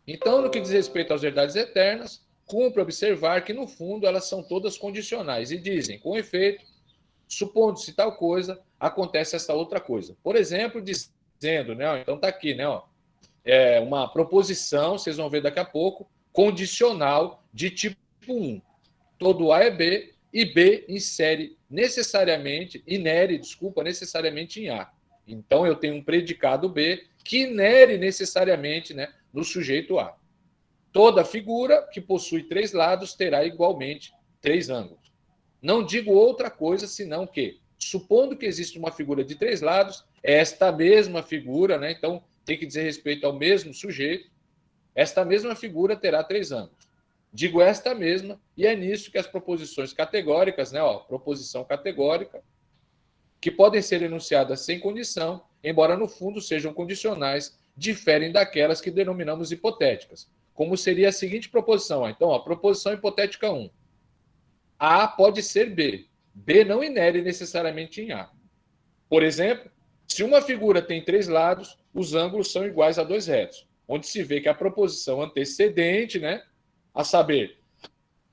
Então, no que diz respeito às verdades eternas, cumpre observar que, no fundo, elas são todas condicionais e dizem, com efeito, supondo-se tal coisa, acontece essa outra coisa. Por exemplo, dizendo, né, então está aqui, né, ó, uma proposição, vocês vão ver daqui a pouco, condicional de tipo 1. Todo A é B e B inere necessariamente em A. Então, eu tenho um predicado B que inere necessariamente, né, no sujeito A. Toda figura que possui 3 lados terá igualmente 3 ângulos. Não digo outra coisa senão que, supondo que existe uma figura de 3 lados, esta mesma figura, né, então tem que dizer respeito ao mesmo sujeito, esta mesma figura terá 3 ângulos. Digo esta mesma, e é nisso que as proposições categóricas, né, ó, proposição categórica, que podem ser enunciadas sem condição, embora no fundo sejam condicionais, diferem daquelas que denominamos hipotéticas. Como seria a seguinte proposição? Então, a proposição hipotética 1. A pode ser B. B não inere necessariamente em A. Por exemplo, se uma figura tem 3 lados, os ângulos são iguais a 2 retos, onde se vê que a proposição antecedente, né, a saber,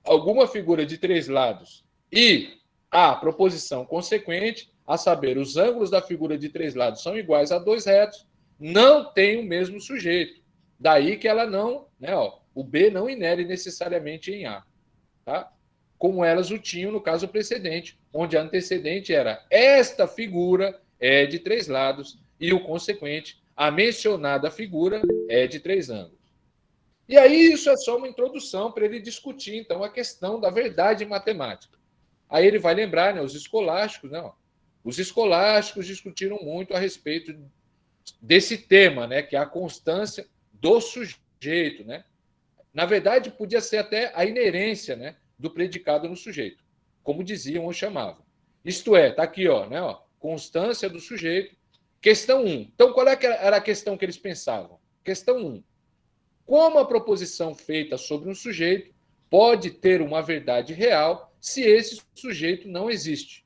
alguma figura de 3 lados, e a proposição consequente, a saber, os ângulos da figura de 3 lados são iguais a 2 retos, não tem o mesmo sujeito. Daí que ela não, né, ó, o B não inere necessariamente em A, tá? Como elas o tinham no caso precedente, onde a antecedente era esta figura é de 3 lados e o consequente, a mencionada figura, é de 3 ângulos. E aí isso é só uma introdução para ele discutir, então, a questão da verdade em matemática. Aí ele vai lembrar, né, os escolásticos, né, os escolásticos discutiram muito a respeito desse tema, né, que é a constância do sujeito, né? Na verdade, podia ser até a inerência, né, do predicado no sujeito, como diziam ou chamavam. Isto é, está aqui, né, constância do sujeito. Questão 1. Então, qual era a questão que eles pensavam? Questão 1. Como a proposição feita sobre um sujeito pode ter uma verdade real se esse sujeito não existe?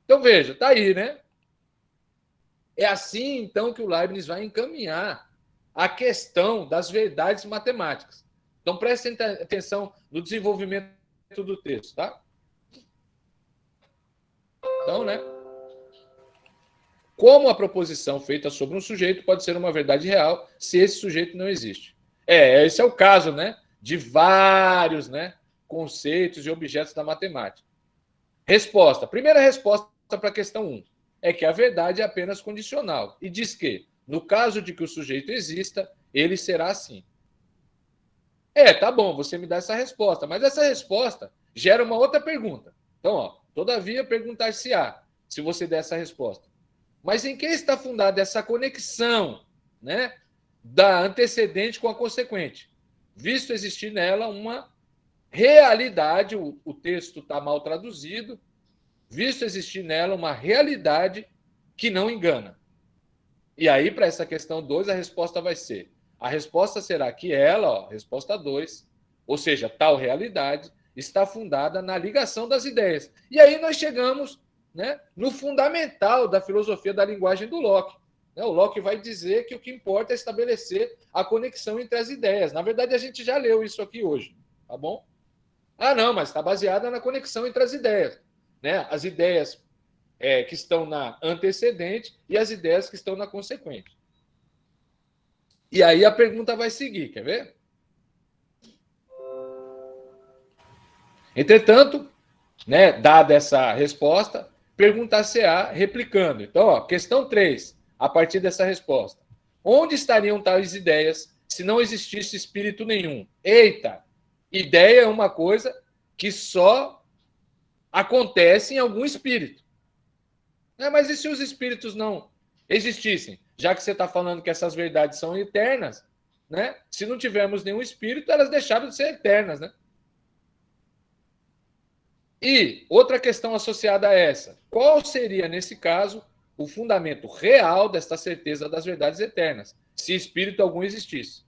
Então, veja, está aí, né? É assim, então, que o Leibniz vai encaminhar a questão das verdades matemáticas. Então, prestem atenção no desenvolvimento do texto, tá? Então, né? Como a proposição feita sobre um sujeito pode ser uma verdade real se esse sujeito não existe? Esse é o caso, né? De vários, né, conceitos e objetos da matemática. Resposta. Primeira resposta para a questão 1 é que a verdade é apenas condicional e diz que, no caso de que o sujeito exista, ele será assim. Tá bom, você me dá essa resposta, mas essa resposta gera uma outra pergunta. Então, todavia, perguntar-se-á, se você der essa resposta. Mas em que está fundada essa conexão, né, da antecedente com a consequente? Visto existir nela uma realidade, o texto está mal traduzido, visto existir nela uma realidade que não engana. E aí, para essa questão 2, a resposta vai ser: a resposta será que ela, resposta 2, ou seja, tal realidade, está fundada na ligação das ideias. E aí nós chegamos, né, no fundamental da filosofia da linguagem do Locke. O Locke vai dizer que o que importa é estabelecer a conexão entre as ideias. Na verdade, a gente já leu isso aqui hoje, tá bom? Não, mas está baseada na conexão entre as ideias, né? As ideias que estão na antecedente e as ideias que estão na consequente. E aí a pergunta vai seguir, quer ver? Entretanto, né, dada essa resposta, perguntar-se-á replicando. Então, questão 3, a partir dessa resposta. Onde estariam tais ideias se não existisse espírito nenhum? Eita! Ideia é uma coisa que só acontece em algum espírito. Mas e se os espíritos não existissem? Já que você está falando que essas verdades são eternas, né? Se não tivermos nenhum espírito, elas deixaram de ser eternas, né? E outra questão associada a essa: qual seria, nesse caso, o fundamento real desta certeza das verdades eternas, se espírito algum existisse?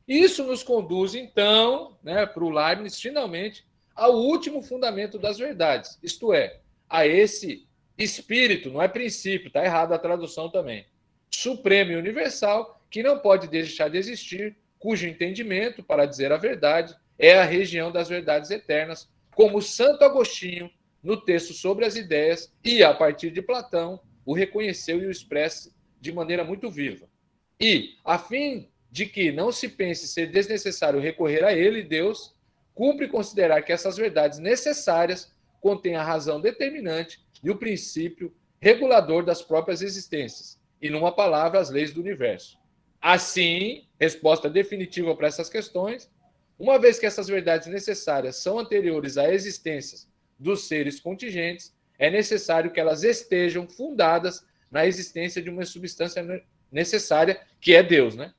Isso nos conduz, então, né, para o Leibniz, finalmente, ao último fundamento das verdades, isto é, a esse espírito, não é princípio, está errado a tradução também, supremo e universal, que não pode deixar de existir, cujo entendimento, para dizer a verdade, é a região das verdades eternas, como Santo Agostinho, no texto sobre as ideias, e, a partir de Platão, o reconheceu e o expressa de maneira muito viva. E, a fim de que não se pense ser desnecessário recorrer a ele, Deus, cumpre considerar que essas verdades necessárias contêm a razão determinante e o princípio regulador das próprias existências, e, numa palavra, as leis do universo. Assim, resposta definitiva para essas questões: uma vez que essas verdades necessárias são anteriores à existência dos seres contingentes, é necessário que elas estejam fundadas na existência de uma substância necessária, que é Deus, né?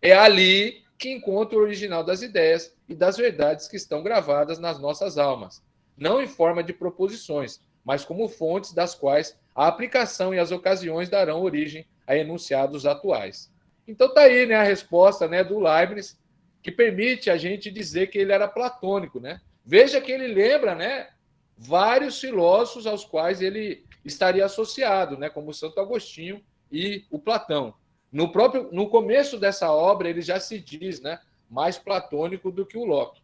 É ali que encontra o original das ideias e das verdades que estão gravadas nas nossas almas, não em forma de proposições, mas como fontes das quais a aplicação e as ocasiões darão origem a enunciados atuais. Então está aí, né, a resposta, né, do Leibniz, que permite a gente dizer que ele era platônico, né? Veja que ele lembra, né, vários filósofos aos quais ele estaria associado, né, como Santo Agostinho e o Platão. No começo dessa obra, ele já se diz, né, mais platônico do que o Locke.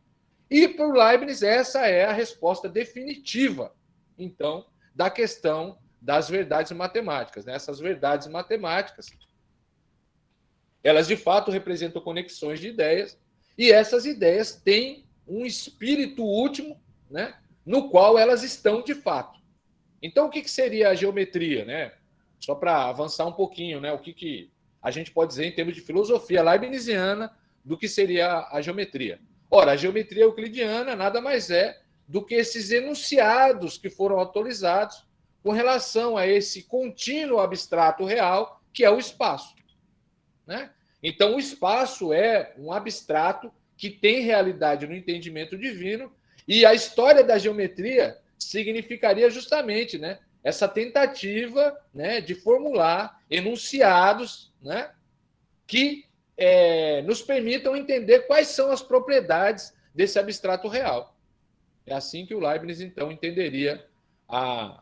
E, por Leibniz, essa é a resposta definitiva, então, da questão das verdades matemáticas, né? Essas verdades matemáticas, elas, de fato, representam conexões de ideias, e essas ideias têm um espírito último, né, no qual elas estão de fato. Então, o que seria a geometria, né? só para avançar um pouquinho, né? O que a gente pode dizer em termos de filosofia leibniziana do que seria a geometria. Ora, a geometria euclidiana nada mais é do que esses enunciados que foram atualizados com relação a esse contínuo abstrato real, que é o espaço, né? Então, o espaço é um abstrato que tem realidade no entendimento divino, e a história da geometria significaria justamente, né, essa tentativa, né, de formular enunciados, né, que nos permitam entender quais são as propriedades desse abstrato real. É assim que o Leibniz, então, entenderia a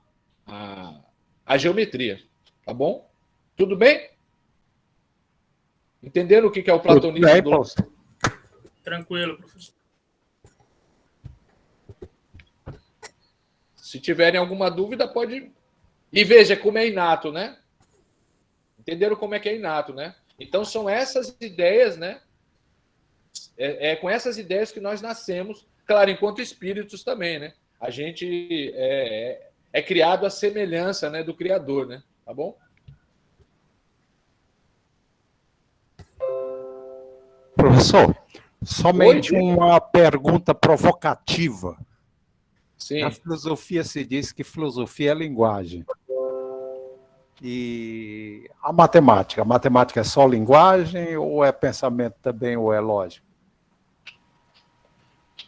geometria. Tá bom? Tudo bem? Entenderam o que é o platonismo? Bem, Paulo. Tranquilo, professor. Se tiverem alguma dúvida, pode... E veja como é inato, né? Entenderam como é que é inato, né? Então, são essas ideias, né? É com essas ideias que nós nascemos, claro, enquanto espíritos também, né? A gente é criado à semelhança, né, do Criador, né? Tá bom? Professor, somente Oi, uma pergunta provocativa. sim. Na filosofia se diz que filosofia é linguagem. E a matemática é só linguagem ou é pensamento também ou é lógica?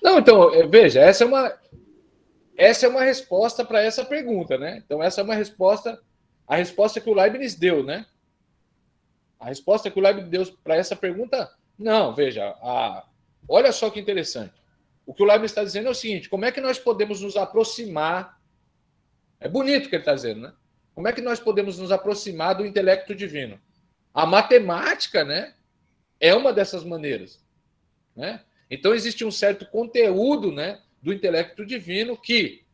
Não, então, veja, essa é uma resposta para essa pergunta, né? Então, essa é uma resposta, a resposta que o Leibniz deu, né? A resposta que o Leibniz deu para essa pergunta, não, veja, olha só que interessante. O que o Leibniz está dizendo é o seguinte: como é que nós podemos nos aproximar? É bonito o que ele está dizendo, né? Como é que nós podemos nos aproximar do intelecto divino? A matemática, né, é uma dessas maneiras, né? Então, existe um certo conteúdo, né, do intelecto divino que,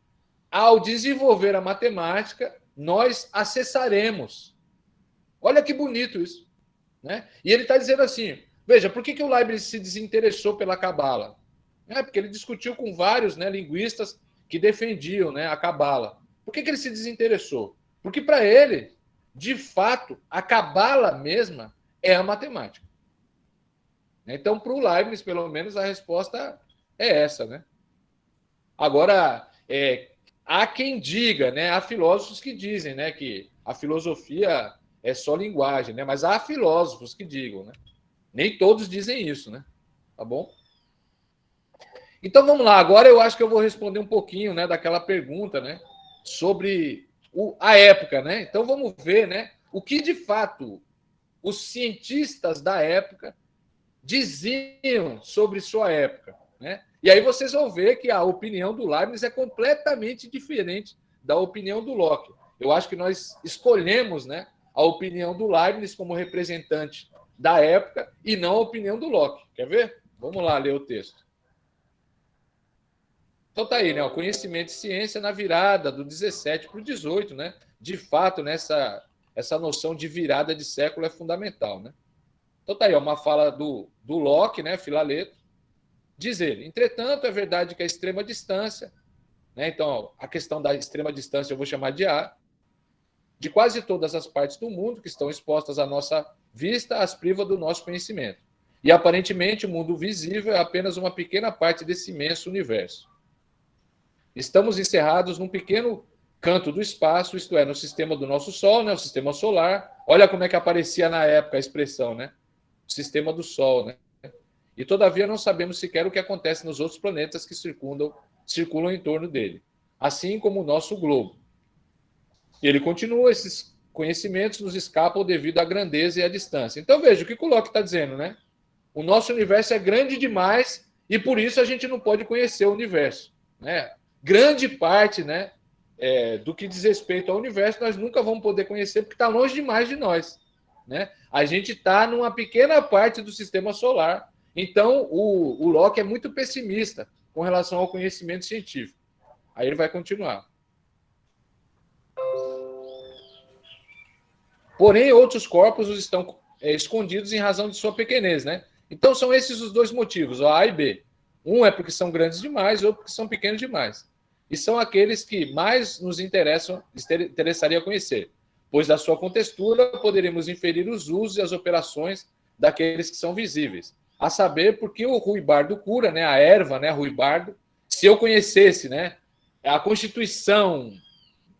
ao desenvolver a matemática, nós acessaremos. Olha que bonito isso, né? E ele está dizendo assim, veja, por que o Leibniz se desinteressou pela Cabala? Porque ele discutiu com vários, né, linguistas que defendiam, né, a Cabala. Por que ele se desinteressou? Porque, para ele, de fato, a Cabala mesma é a matemática. Então, para o Leibniz, pelo menos, a resposta é essa, né? Agora, há quem diga, né? Há filósofos que dizem, né, que a filosofia é só linguagem, né? Mas há filósofos que digam, né? Nem todos dizem isso, né? Tá bom? Então, vamos lá. Agora eu acho que eu vou responder um pouquinho, né, daquela pergunta, né, sobre a época, né? Então, vamos ver, né, o que, de fato, os cientistas da época diziam sobre sua época, né? E aí vocês vão ver que a opinião do Leibniz é completamente diferente da opinião do Locke. Eu acho que nós escolhemos, né, a opinião do Leibniz como representante da época e não a opinião do Locke. Quer ver? Vamos lá ler o texto. Então tá aí, né? O conhecimento e ciência na virada do 17 para o 18, né? De fato, né, essa noção de virada de século é fundamental, né? Então tá aí, uma fala do Locke, né, Filaleto. Diz ele: entretanto, é verdade que a extrema distância, né, então a questão da extrema distância eu vou chamar de A, de quase todas as partes do mundo que estão expostas à nossa vista, as priva do nosso conhecimento. E aparentemente o mundo visível é apenas uma pequena parte desse imenso universo. Estamos encerrados num pequeno canto do espaço, isto é, no sistema do nosso Sol, né, o sistema solar. Olha como é que aparecia na época a expressão, né? O sistema do Sol, né? E todavia não sabemos sequer o que acontece nos outros planetas que circulam em torno dele, assim como o nosso globo. E ele continua: esses conhecimentos nos escapam devido à grandeza e à distância. Então veja o que o Locke está dizendo, né? O nosso universo é grande demais e por isso a gente não pode conhecer o universo, né? Grande parte, né, do que diz respeito ao universo nós nunca vamos poder conhecer porque está longe demais de nós, né? A gente está numa pequena parte do sistema solar. Então, o Locke é muito pessimista com relação ao conhecimento científico. Aí ele vai continuar. Porém, outros corpos estão escondidos em razão de sua pequenez, né? Então, são esses os dois motivos, A e B. Um é porque são grandes demais, outro porque são pequenos demais. E são aqueles que mais nos interessaria conhecer. pois da sua contextura poderemos inferir os usos e as operações daqueles que são visíveis. A saber, porque o ruibardo cura, né, a erva, né, ruibardo, se eu conhecesse, né, a constituição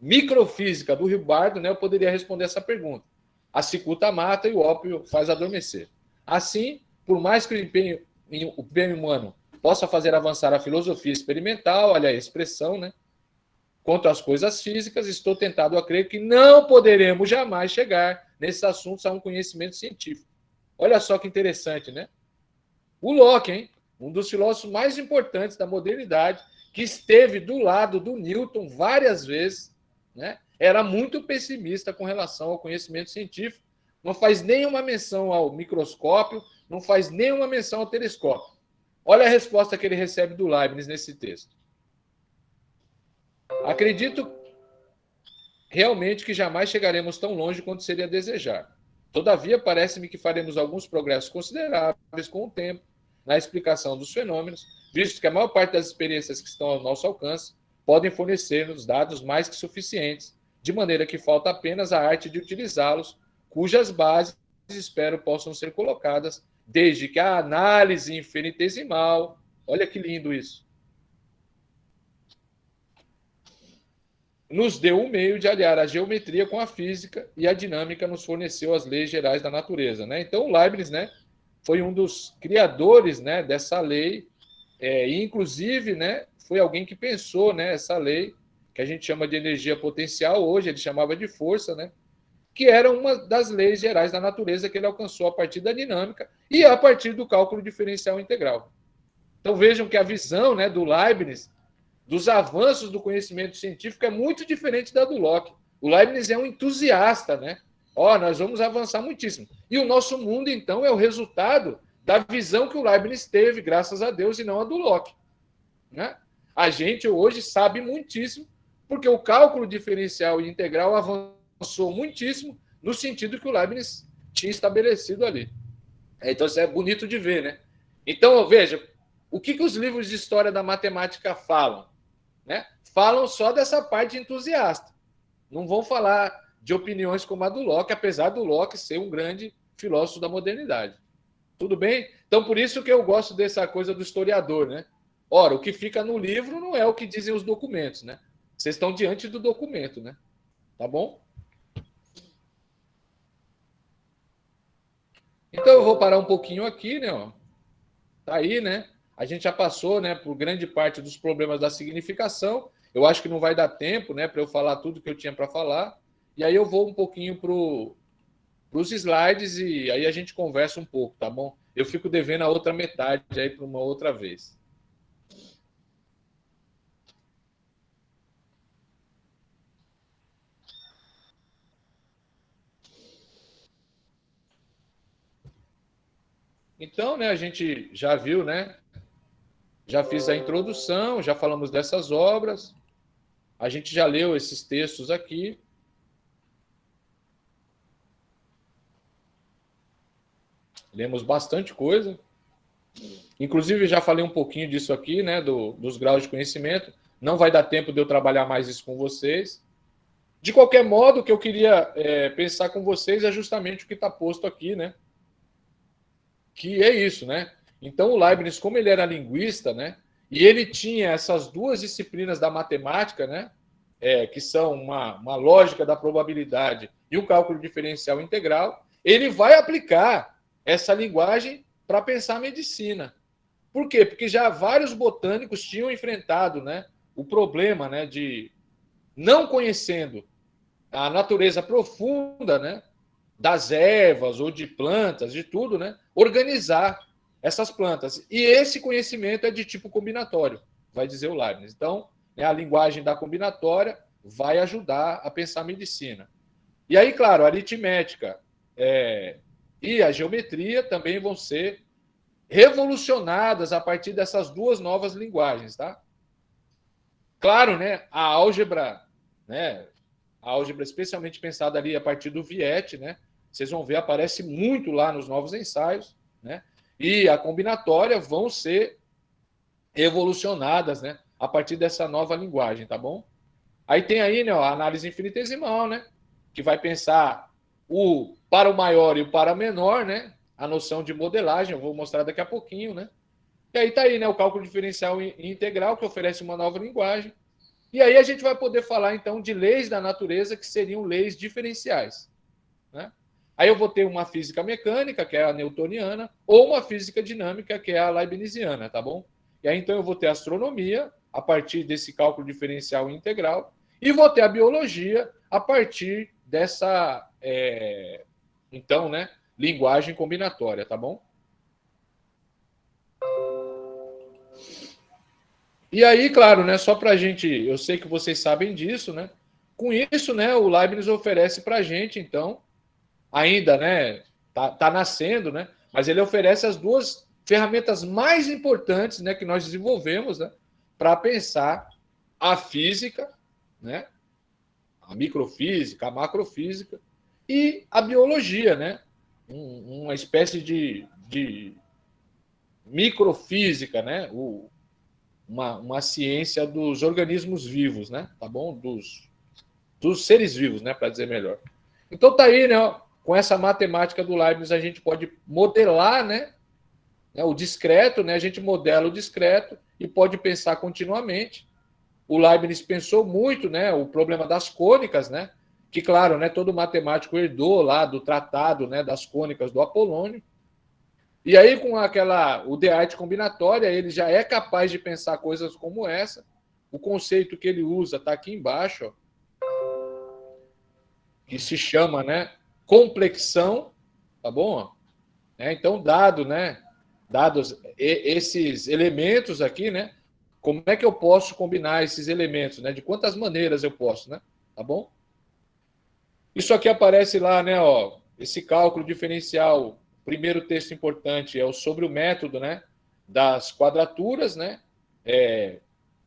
microfísica do ruibardo, né, eu poderia responder essa pergunta. A cicuta mata e o ópio faz adormecer. Assim, por mais que o empenho humano possa fazer avançar a filosofia experimental, olha a expressão, né, quanto às coisas físicas, estou tentado a crer que não poderemos jamais chegar nesses assuntos a um conhecimento científico. Olha só que interessante, né? O Locke, hein? Um dos filósofos mais importantes da modernidade, que esteve do lado do Newton várias vezes, né? Era muito pessimista com relação ao conhecimento científico, não faz nenhuma menção ao microscópio, não faz nenhuma menção ao telescópio. Olha a resposta que ele recebe do Leibniz nesse texto. Acredito realmente que jamais chegaremos tão longe quanto seria desejar. Todavia, parece-me que faremos alguns progressos consideráveis com o tempo na explicação dos fenômenos, visto que a maior parte das experiências que estão ao nosso alcance podem fornecer-nos dados mais que suficientes, de maneira que falta apenas a arte de utilizá-los, cujas bases, espero, possam ser colocadas, desde que a análise infinitesimal, olha que lindo isso, nos deu um meio de aliar a geometria com a física e a dinâmica nos forneceu as leis gerais da natureza, né? Então, o Leibniz, né, foi um dos criadores, né, dessa lei, e inclusive, né, foi alguém que pensou, né, essa lei que a gente chama de energia potencial, hoje ele chamava de força, né, que era uma das leis gerais da natureza que ele alcançou a partir da dinâmica e a partir do cálculo diferencial integral. Então, vejam que a visão, né, do Leibniz dos avanços do conhecimento científico é muito diferente da do Locke. O Leibniz é um entusiasta, né? Nós vamos avançar muitíssimo. E o nosso mundo, então, é o resultado da visão que o Leibniz teve, graças a Deus, e não a do Locke, né? A gente hoje sabe muitíssimo, porque o cálculo diferencial e integral avançou muitíssimo no sentido que o Leibniz tinha estabelecido ali. Então, isso é bonito de ver, né? Então, veja, o que os livros de história da matemática falam? Né? Falam só dessa parte entusiasta. Não vão falar de opiniões como a do Locke, apesar do Locke ser um grande filósofo da modernidade. Tudo bem? Então, por isso que eu gosto dessa coisa do historiador, né? Ora, o que fica no livro não é o que dizem os documentos, né? Vocês estão diante do documento, né? Tá bom? Então, eu vou parar um pouquinho aqui, né? Tá aí, né? A gente já passou, né, por grande parte dos problemas da significação. Eu acho que não vai dar tempo, né, para eu falar tudo que eu tinha para falar. E aí eu vou um pouquinho para os slides e aí a gente conversa um pouco, tá bom? Eu fico devendo a outra metade aí para uma outra vez. Então, né, a gente já viu, né? Já fiz a introdução, já falamos dessas obras, a gente já leu esses textos aqui. Lemos bastante coisa. Inclusive, já falei um pouquinho disso aqui, né, dos graus de conhecimento. Não vai dar tempo de eu trabalhar mais isso com vocês. De qualquer modo, o que eu queria pensar com vocês é justamente o que está posto aqui, né? Que é isso, né? Então, o Leibniz, como ele era linguista, né, e ele tinha essas duas disciplinas da matemática, né, que são uma lógica da probabilidade e o cálculo diferencial integral, ele vai aplicar essa linguagem para pensar a medicina. Por quê? Porque já vários botânicos tinham enfrentado, né, o problema, né, de, não conhecendo a natureza profunda, né, das ervas ou de plantas, de tudo, né, organizar essas plantas. E esse conhecimento é de tipo combinatório, vai dizer o Leibniz. Então, a linguagem da combinatória vai ajudar a pensar a medicina. E aí, claro, a aritmética e a geometria também vão ser revolucionadas a partir dessas duas novas linguagens, tá? Claro, né, a álgebra especialmente pensada ali a partir do Viette, né? Vocês vão ver, aparece muito lá nos novos ensaios, né? E a combinatória vão ser evolucionadas, né, a partir dessa nova linguagem, tá bom? Aí tem aí, né, a análise infinitesimal, né? que vai pensar o para o maior e o para o menor, né? A noção de modelagem, eu vou mostrar daqui a pouquinho, né? E aí está aí, né? O cálculo diferencial integral, que oferece uma nova linguagem. E aí a gente vai poder falar, então, de leis da natureza, que seriam leis diferenciais, né? Aí eu vou ter uma física mecânica, que é a newtoniana, ou uma física dinâmica, que é a leibniziana, tá bom? E aí, então, eu vou ter a astronomia, a partir desse cálculo diferencial integral, e vou ter a biologia a partir dessa, então, né, linguagem combinatória, tá bom? E aí, claro, né, só para a gente, eu sei que vocês sabem disso, né? Com isso, né, o Leibniz oferece para a gente, então, ainda, né, tá nascendo, né? Mas ele oferece as duas ferramentas mais importantes, né, que nós desenvolvemos, né, para pensar a física, né, a microfísica, a macrofísica e a biologia, né? Uma espécie de microfísica, né? Uma ciência dos organismos vivos, né? Tá bom? Dos seres vivos, né? Para dizer melhor. Então tá aí, né? Com essa matemática do Leibniz a gente pode modelar, né? O discreto, né? A gente modela o discreto e pode pensar continuamente. O Leibniz pensou muito, né? O problema das cônicas, né? Que claro, né? Todo matemático herdou lá do tratado, né? Das cônicas do Apolônio. E aí, com o de arte combinatória, ele já é capaz de pensar coisas como essa. O conceito que ele usa está aqui embaixo, ó, que se chama, né, complexão, tá bom? Então, dados esses elementos aqui, né, como é que eu posso combinar esses elementos, né? De quantas maneiras eu posso, né? Tá bom? Isso aqui aparece lá, né, ó, esse cálculo diferencial. Primeiro texto importante é sobre o método, né, das quadraturas, né,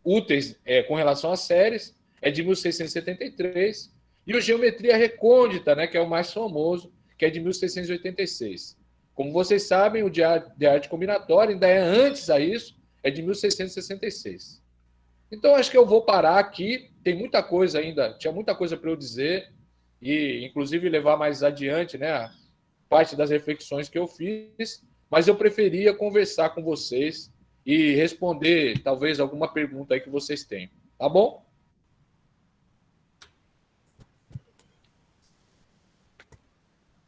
úteis com relação às séries, é de 1673, e o Geometria Recôndita, né, que é o mais famoso, que é de 1686. Como vocês sabem, o de arte combinatória ainda é antes a isso, é de 1666. Então, acho que eu vou parar aqui, tem muita coisa ainda, tinha muita coisa para eu dizer, e inclusive levar mais adiante, né, parte das reflexões que eu fiz, mas eu preferia conversar com vocês e responder, talvez, alguma pergunta aí que vocês tenham. Tá bom?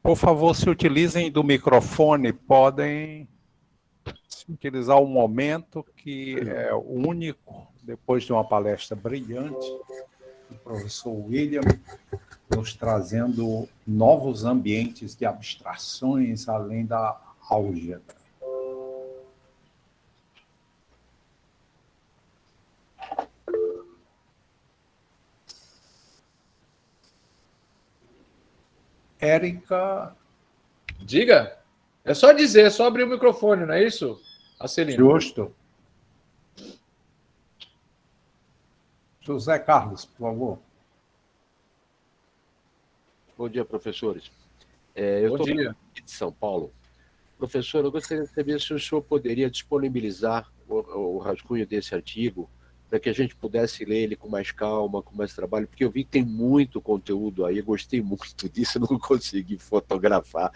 Por favor, se utilizem do microfone, podem se utilizar o momento, que é o único, depois de uma palestra brilhante, do professor William, nos trazendo novos ambientes de abstrações além da álgebra. Érica. Diga. É só dizer, é só abrir o microfone, não é isso, Acelino? Justo. José Carlos, por favor. Bom dia, professores. Eu estou de São Paulo. Professor, eu gostaria de saber se o senhor poderia disponibilizar o rascunho desse artigo para que a gente pudesse ler ele com mais calma, com mais trabalho, porque eu vi que tem muito conteúdo aí, eu gostei muito disso, não consegui fotografar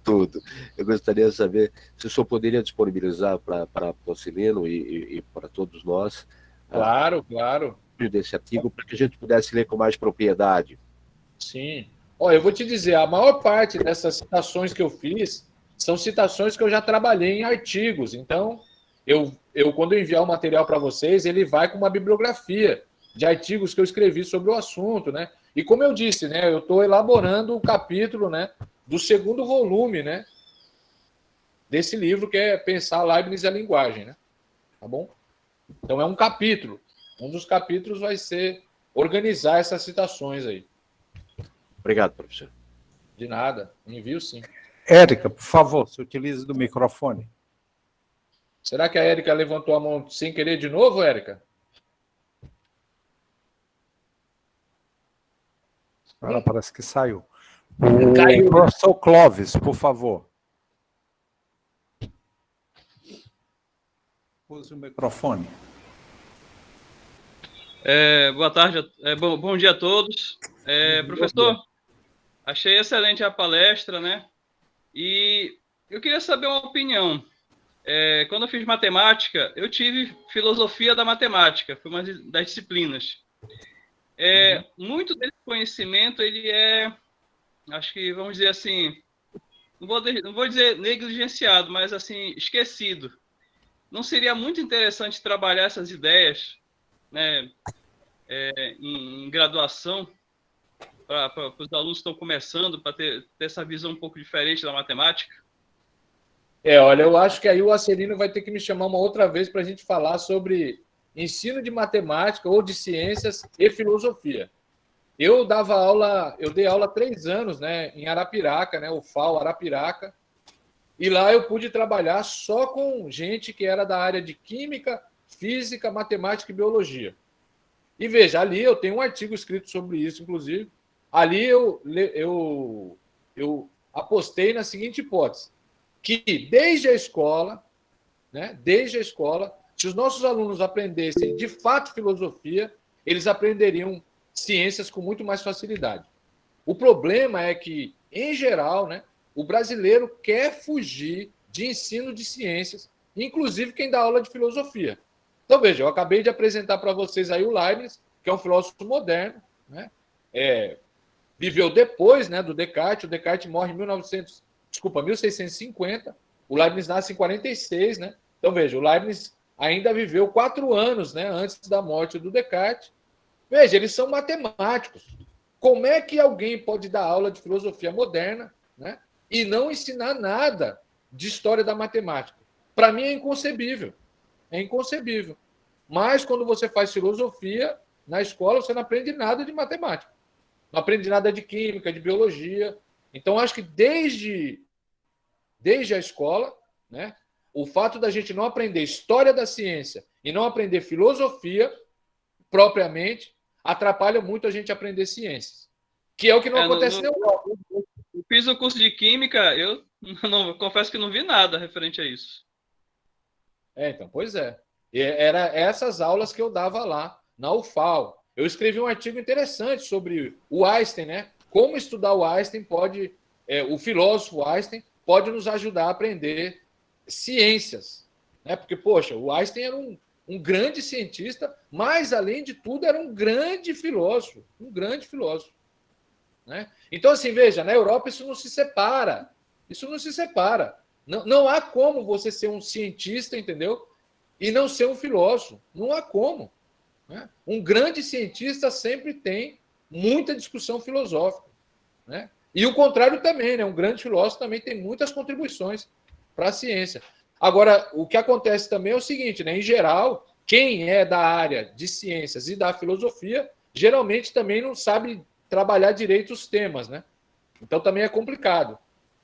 tudo. Eu gostaria de saber se o senhor poderia disponibilizar para o Acelino e para todos nós. Claro, claro. Desse artigo, para que a gente pudesse ler com mais propriedade. Sim. Olha, eu vou te dizer, a maior parte dessas citações que eu fiz são citações que eu já trabalhei em artigos. Então, quando eu enviar o material para vocês, ele vai com uma bibliografia de artigos que eu escrevi sobre o assunto, né? E como eu disse, né, eu estou elaborando o capítulo, né, do segundo volume, né, desse livro, que é Pensar Leibniz e a Linguagem, né? Tá bom? Então, é um capítulo. Um dos capítulos vai ser organizar essas citações aí. Obrigado, professor. De nada. Envio sim. Érica, por favor, se utilize do microfone. Será que a Érica levantou a mão sem querer de novo, Érica? Ela parece que saiu. Caiu. O professor Clóvis, por favor. Use o microfone. Boa tarde, bom dia a todos. Professor, Achei excelente a palestra, né? E eu queria saber uma opinião. Quando eu fiz matemática, eu tive filosofia da matemática, foi uma das disciplinas. Muito desse conhecimento, ele acho que, vamos dizer assim, não vou dizer negligenciado, mas assim, esquecido. Não seria muito interessante trabalhar essas ideias, né, em graduação, para os alunos que estão começando, para ter essa visão um pouco diferente da matemática? Olha, eu acho que aí o Acelino vai ter que me chamar uma outra vez para a gente falar sobre ensino de matemática ou de ciências e filosofia. Eu dei aula há 3 anos, né, em Arapiraca, né, o FAO Arapiraca, e lá eu pude trabalhar só com gente que era da área de química, física, matemática e biologia. E veja, ali eu tenho um artigo escrito sobre isso, inclusive. Ali eu apostei na seguinte hipótese, que desde a escola, se os nossos alunos aprendessem de fato filosofia, eles aprenderiam ciências com muito mais facilidade. O problema é que, em geral, né, o brasileiro quer fugir de ensino de ciências, inclusive quem dá aula de filosofia. Então, veja, eu acabei de apresentar para vocês aí o Leibniz, que é um filósofo moderno, né? Viveu depois, né, do Descartes. O Descartes morre em 1650, o Leibniz nasce em 46, né? Então, veja, o Leibniz ainda viveu 4 anos, né, antes da morte do Descartes. Veja, eles são matemáticos. Como é que alguém pode dar aula de filosofia moderna, né, e não ensinar nada de história da matemática? Para mim é inconcebível. É inconcebível. Mas quando você faz filosofia na escola, você não aprende nada de matemática. Não aprende nada de química, de biologia. Então, acho que desde a escola, né, o fato da gente não aprender história da ciência e não aprender filosofia propriamente atrapalha muito a gente aprender ciências, que é o que não acontece na Europa. Eu fiz o curso de Química, eu confesso que não vi nada referente a isso. Então, pois é. Era essas aulas que eu dava lá, na UFAL. Eu escrevi um artigo interessante sobre o Einstein, né? Como estudar o Einstein pode... o filósofo Einstein pode nos ajudar a aprender ciências, né? Porque, poxa, o Einstein era um grande cientista, mas, além de tudo, era um grande filósofo. Né? Então, assim, veja, na Europa isso não se separa. Não há como você ser um cientista, entendeu? E não ser um filósofo. Não há como. Né? Um grande cientista sempre tem muita discussão filosófica. Né? E o contrário também, né? Um grande filósofo também tem muitas contribuições para a ciência. Agora, o que acontece também é o seguinte, né? Em geral, quem é da área de ciências e da filosofia, geralmente também não sabe trabalhar direito os temas, né? Então também é complicado.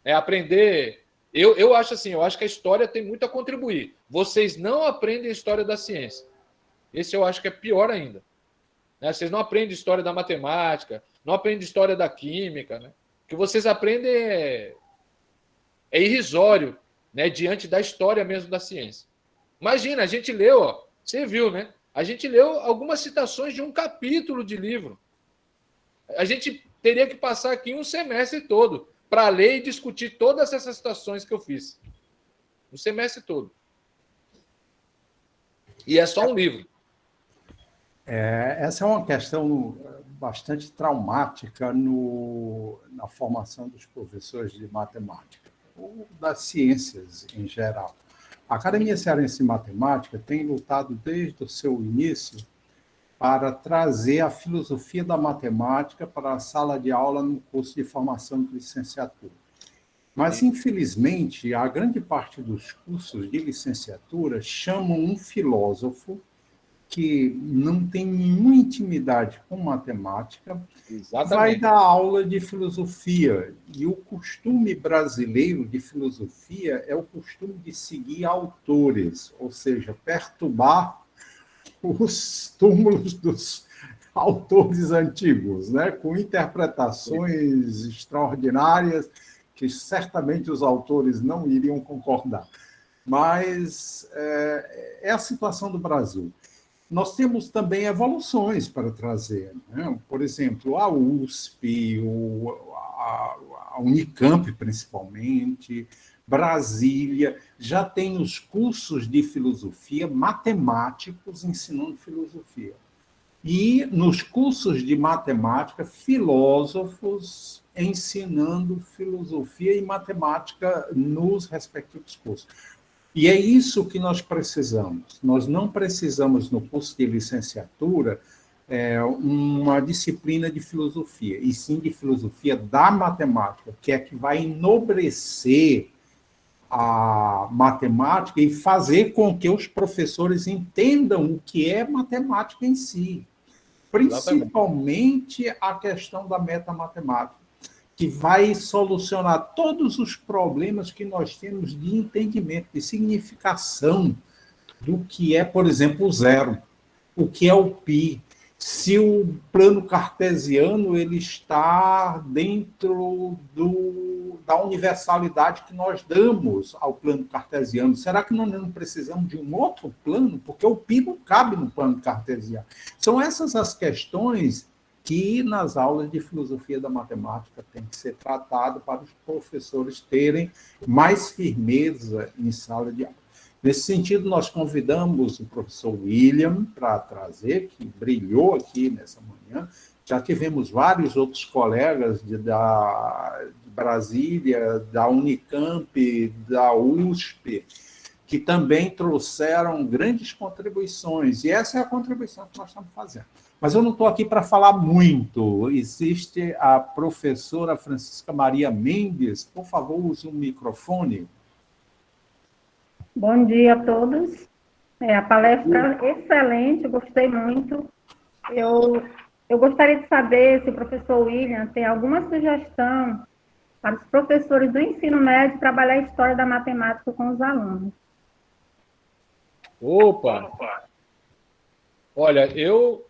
Aprender... Eu acho assim, eu acho que a história tem muito a contribuir. Vocês não aprendem a história da ciência. Esse eu acho que é pior ainda. Né? Vocês não aprendem história da matemática, não aprendem história da química. Né? O que vocês aprendem é irrisório, né? Diante da história mesmo da ciência. Imagina, a gente leu, você viu, né? A gente leu algumas citações de um capítulo de livro. A gente teria que passar aqui um semestre todo para ler e discutir todas essas citações que eu fiz. Um semestre todo. E é só um livro. Essa é uma questão bastante traumática na formação dos professores de matemática, ou das ciências em geral. A Academia Cearense de Matemática tem lutado desde o seu início para trazer a filosofia da matemática para a sala de aula no curso de formação de licenciatura. Mas, infelizmente, a grande parte dos cursos de licenciatura chamam um filósofo que não tem nenhuma intimidade com matemática, Exatamente. Vai dar aula de filosofia. E o costume brasileiro de filosofia é o costume de seguir autores, ou seja, perturbar os túmulos dos autores antigos, né? Com interpretações extraordinárias que certamente os autores não iriam concordar. Mas é a situação do Brasil. Nós temos também evoluções para trazer. Né? Por exemplo, a USP, a Unicamp, principalmente, Brasília, já tem os cursos de filosofia matemáticos ensinando filosofia. E nos cursos de matemática, filósofos ensinando filosofia e matemática nos respectivos cursos. E é isso que nós precisamos. Nós não precisamos, no curso de licenciatura, uma disciplina de filosofia, e sim de filosofia da matemática, que é que vai enobrecer a matemática e fazer com que os professores entendam o que é matemática em si, principalmente a questão da metamatemática, que vai solucionar todos os problemas que nós temos de entendimento, de significação do que é, por exemplo, o zero, o que é o π, se o plano cartesiano ele está dentro da universalidade que nós damos ao plano cartesiano. Será que nós não precisamos de um outro plano? Porque o π não cabe no plano cartesiano. São essas as questões que nas aulas de filosofia da matemática tem que ser tratado para os professores terem mais firmeza em sala de aula. Nesse sentido, nós convidamos o professor William para trazer, que brilhou aqui nessa manhã. Já tivemos vários outros colegas de Brasília, da Unicamp, da USP, que também trouxeram grandes contribuições. E essa é a contribuição que nós estamos fazendo. Mas eu não estou aqui para falar muito. Existe a professora Francisca Maria Mendes. Por favor, use o microfone. Bom dia a todos. A palestra excelente, eu gostei muito. Eu gostaria de saber se o professor William tem alguma sugestão para os professores do ensino médio trabalhar a história da matemática com os alunos. Opa! Olha, eu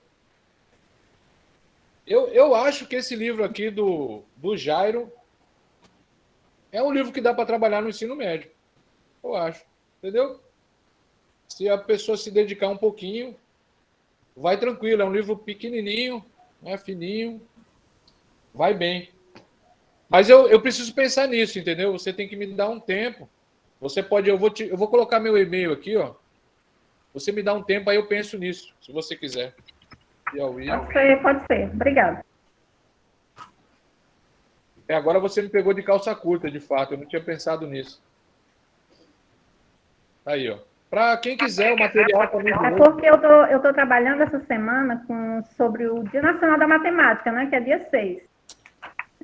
acho que esse livro aqui do Jairo é um livro que dá para trabalhar no ensino médio. Eu acho. Entendeu? Se a pessoa se dedicar um pouquinho, vai tranquilo. É um livro pequenininho, né, fininho, vai bem. Mas eu preciso pensar nisso, entendeu? Você tem que me dar um tempo. Você pode, eu vou colocar meu e-mail aqui, ó. Você me dá um tempo, aí eu penso nisso, se você quiser. Pode ser. Obrigada. Agora você me pegou de calça curta, de fato. Eu não tinha pensado nisso. Aí, ó. Para quem quiser o material também. É porque eu estou trabalhando essa semana sobre o Dia Nacional da Matemática, né? Que é dia 6.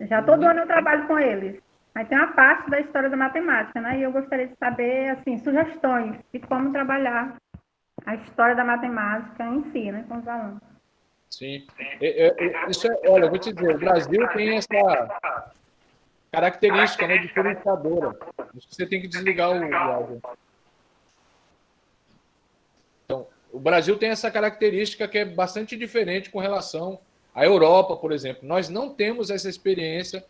Já todo ano eu trabalho com eles. Aí tem uma parte da história da matemática, né? E eu gostaria de saber, assim, sugestões de como trabalhar a história da matemática em si, né? Com os alunos. Sim. Isso olha, eu vou te dizer, o Brasil tem essa característica, né, diferenciadora. Você tem que desligar o áudio. Então, o Brasil tem essa característica que é bastante diferente com relação à Europa, por exemplo. Nós não temos essa experiência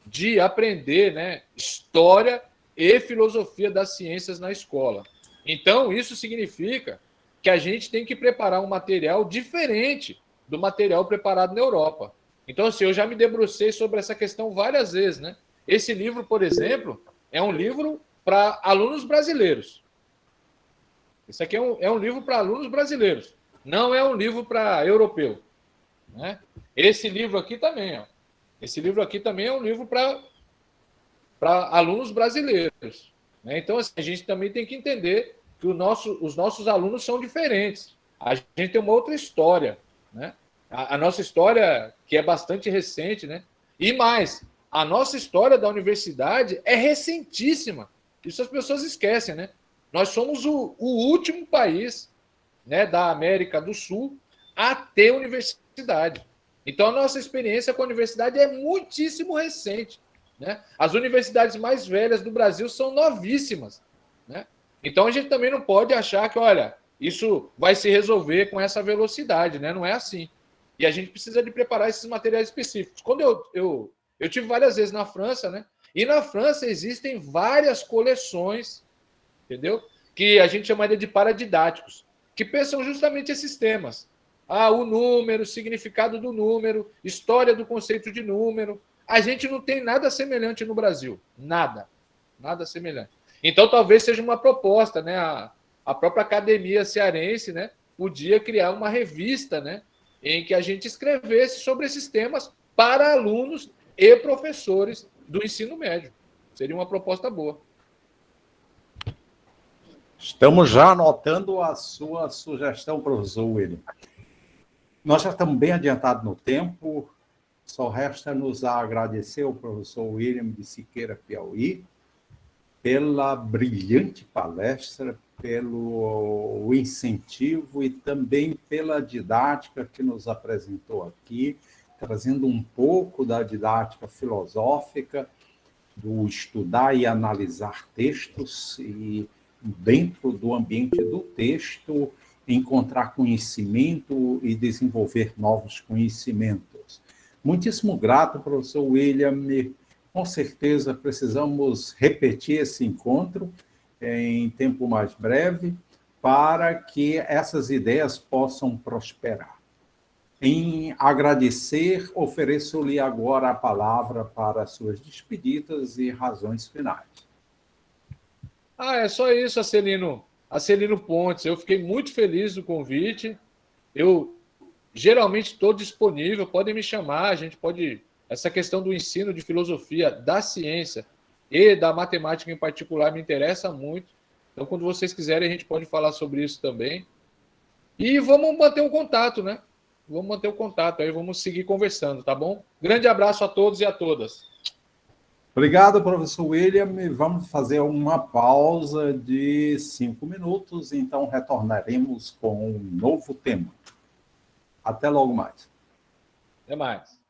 de aprender, né, história e filosofia das ciências na escola. Então, isso significa que a gente tem que preparar um material diferente do material preparado na Europa. Então, assim, eu já me debrucei sobre essa questão várias vezes, né? Esse livro, por exemplo, é um livro para alunos brasileiros. Isso aqui é um livro para alunos brasileiros. Não é um livro para europeu. Né? Esse livro aqui também, ó. Esse livro aqui também é um livro para alunos brasileiros. Né? Então, assim, a gente também tem que entender que os nossos alunos são diferentes. A gente tem uma outra história. Né? A nossa história, que é bastante recente, né? E mais, a nossa história da universidade é recentíssima. Isso as pessoas esquecem, né? Nós somos o último país, né, da América do Sul a ter universidade. Então, a nossa experiência com a universidade é muitíssimo recente. Né? As universidades mais velhas do Brasil são novíssimas. Né? Então, a gente também não pode achar que, olha, isso vai se resolver com essa velocidade. Né? Não é assim. E a gente precisa de preparar esses materiais específicos. Quando eu tive várias vezes na França, né? E na França existem várias coleções, entendeu? Que a gente chamaria de paradidáticos, que pensam justamente esses temas. O número, o significado do número, história do conceito de número, a gente não tem nada semelhante no Brasil. Nada semelhante. Então, talvez seja uma proposta, né? A própria academia cearense, né, podia criar uma revista, né, em que a gente escrevesse sobre esses temas para alunos e professores do ensino médio. Seria uma proposta boa. Estamos já anotando a sua sugestão, professor William. Nós já estamos bem adiantados no tempo, só resta nos agradecer ao professor William de Siqueira Piauí pela brilhante palestra, pelo incentivo e também pela didática que nos apresentou aqui, trazendo um pouco da didática filosófica, do estudar e analisar textos e, dentro do ambiente do texto, encontrar conhecimento e desenvolver novos conhecimentos. Muitíssimo grato, professor William. Com certeza precisamos repetir esse encontro em tempo mais breve para que essas ideias possam prosperar. Em agradecer, ofereço-lhe agora a palavra para suas despedidas e razões finais. É só isso, Acelino Pontes. Eu fiquei muito feliz do convite. Eu geralmente estou disponível, podem me chamar, a gente pode... Essa questão do ensino de filosofia, da ciência e da matemática em particular me interessa muito. Então, quando vocês quiserem, a gente pode falar sobre isso também. E vamos manter um contato, né? Vamos manter o contato aí, vamos seguir conversando, tá bom? Grande abraço a todos e a todas. Obrigado, professor William. Vamos fazer uma pausa de 5 minutos, então retornaremos com um novo tema. Até logo mais. Até mais.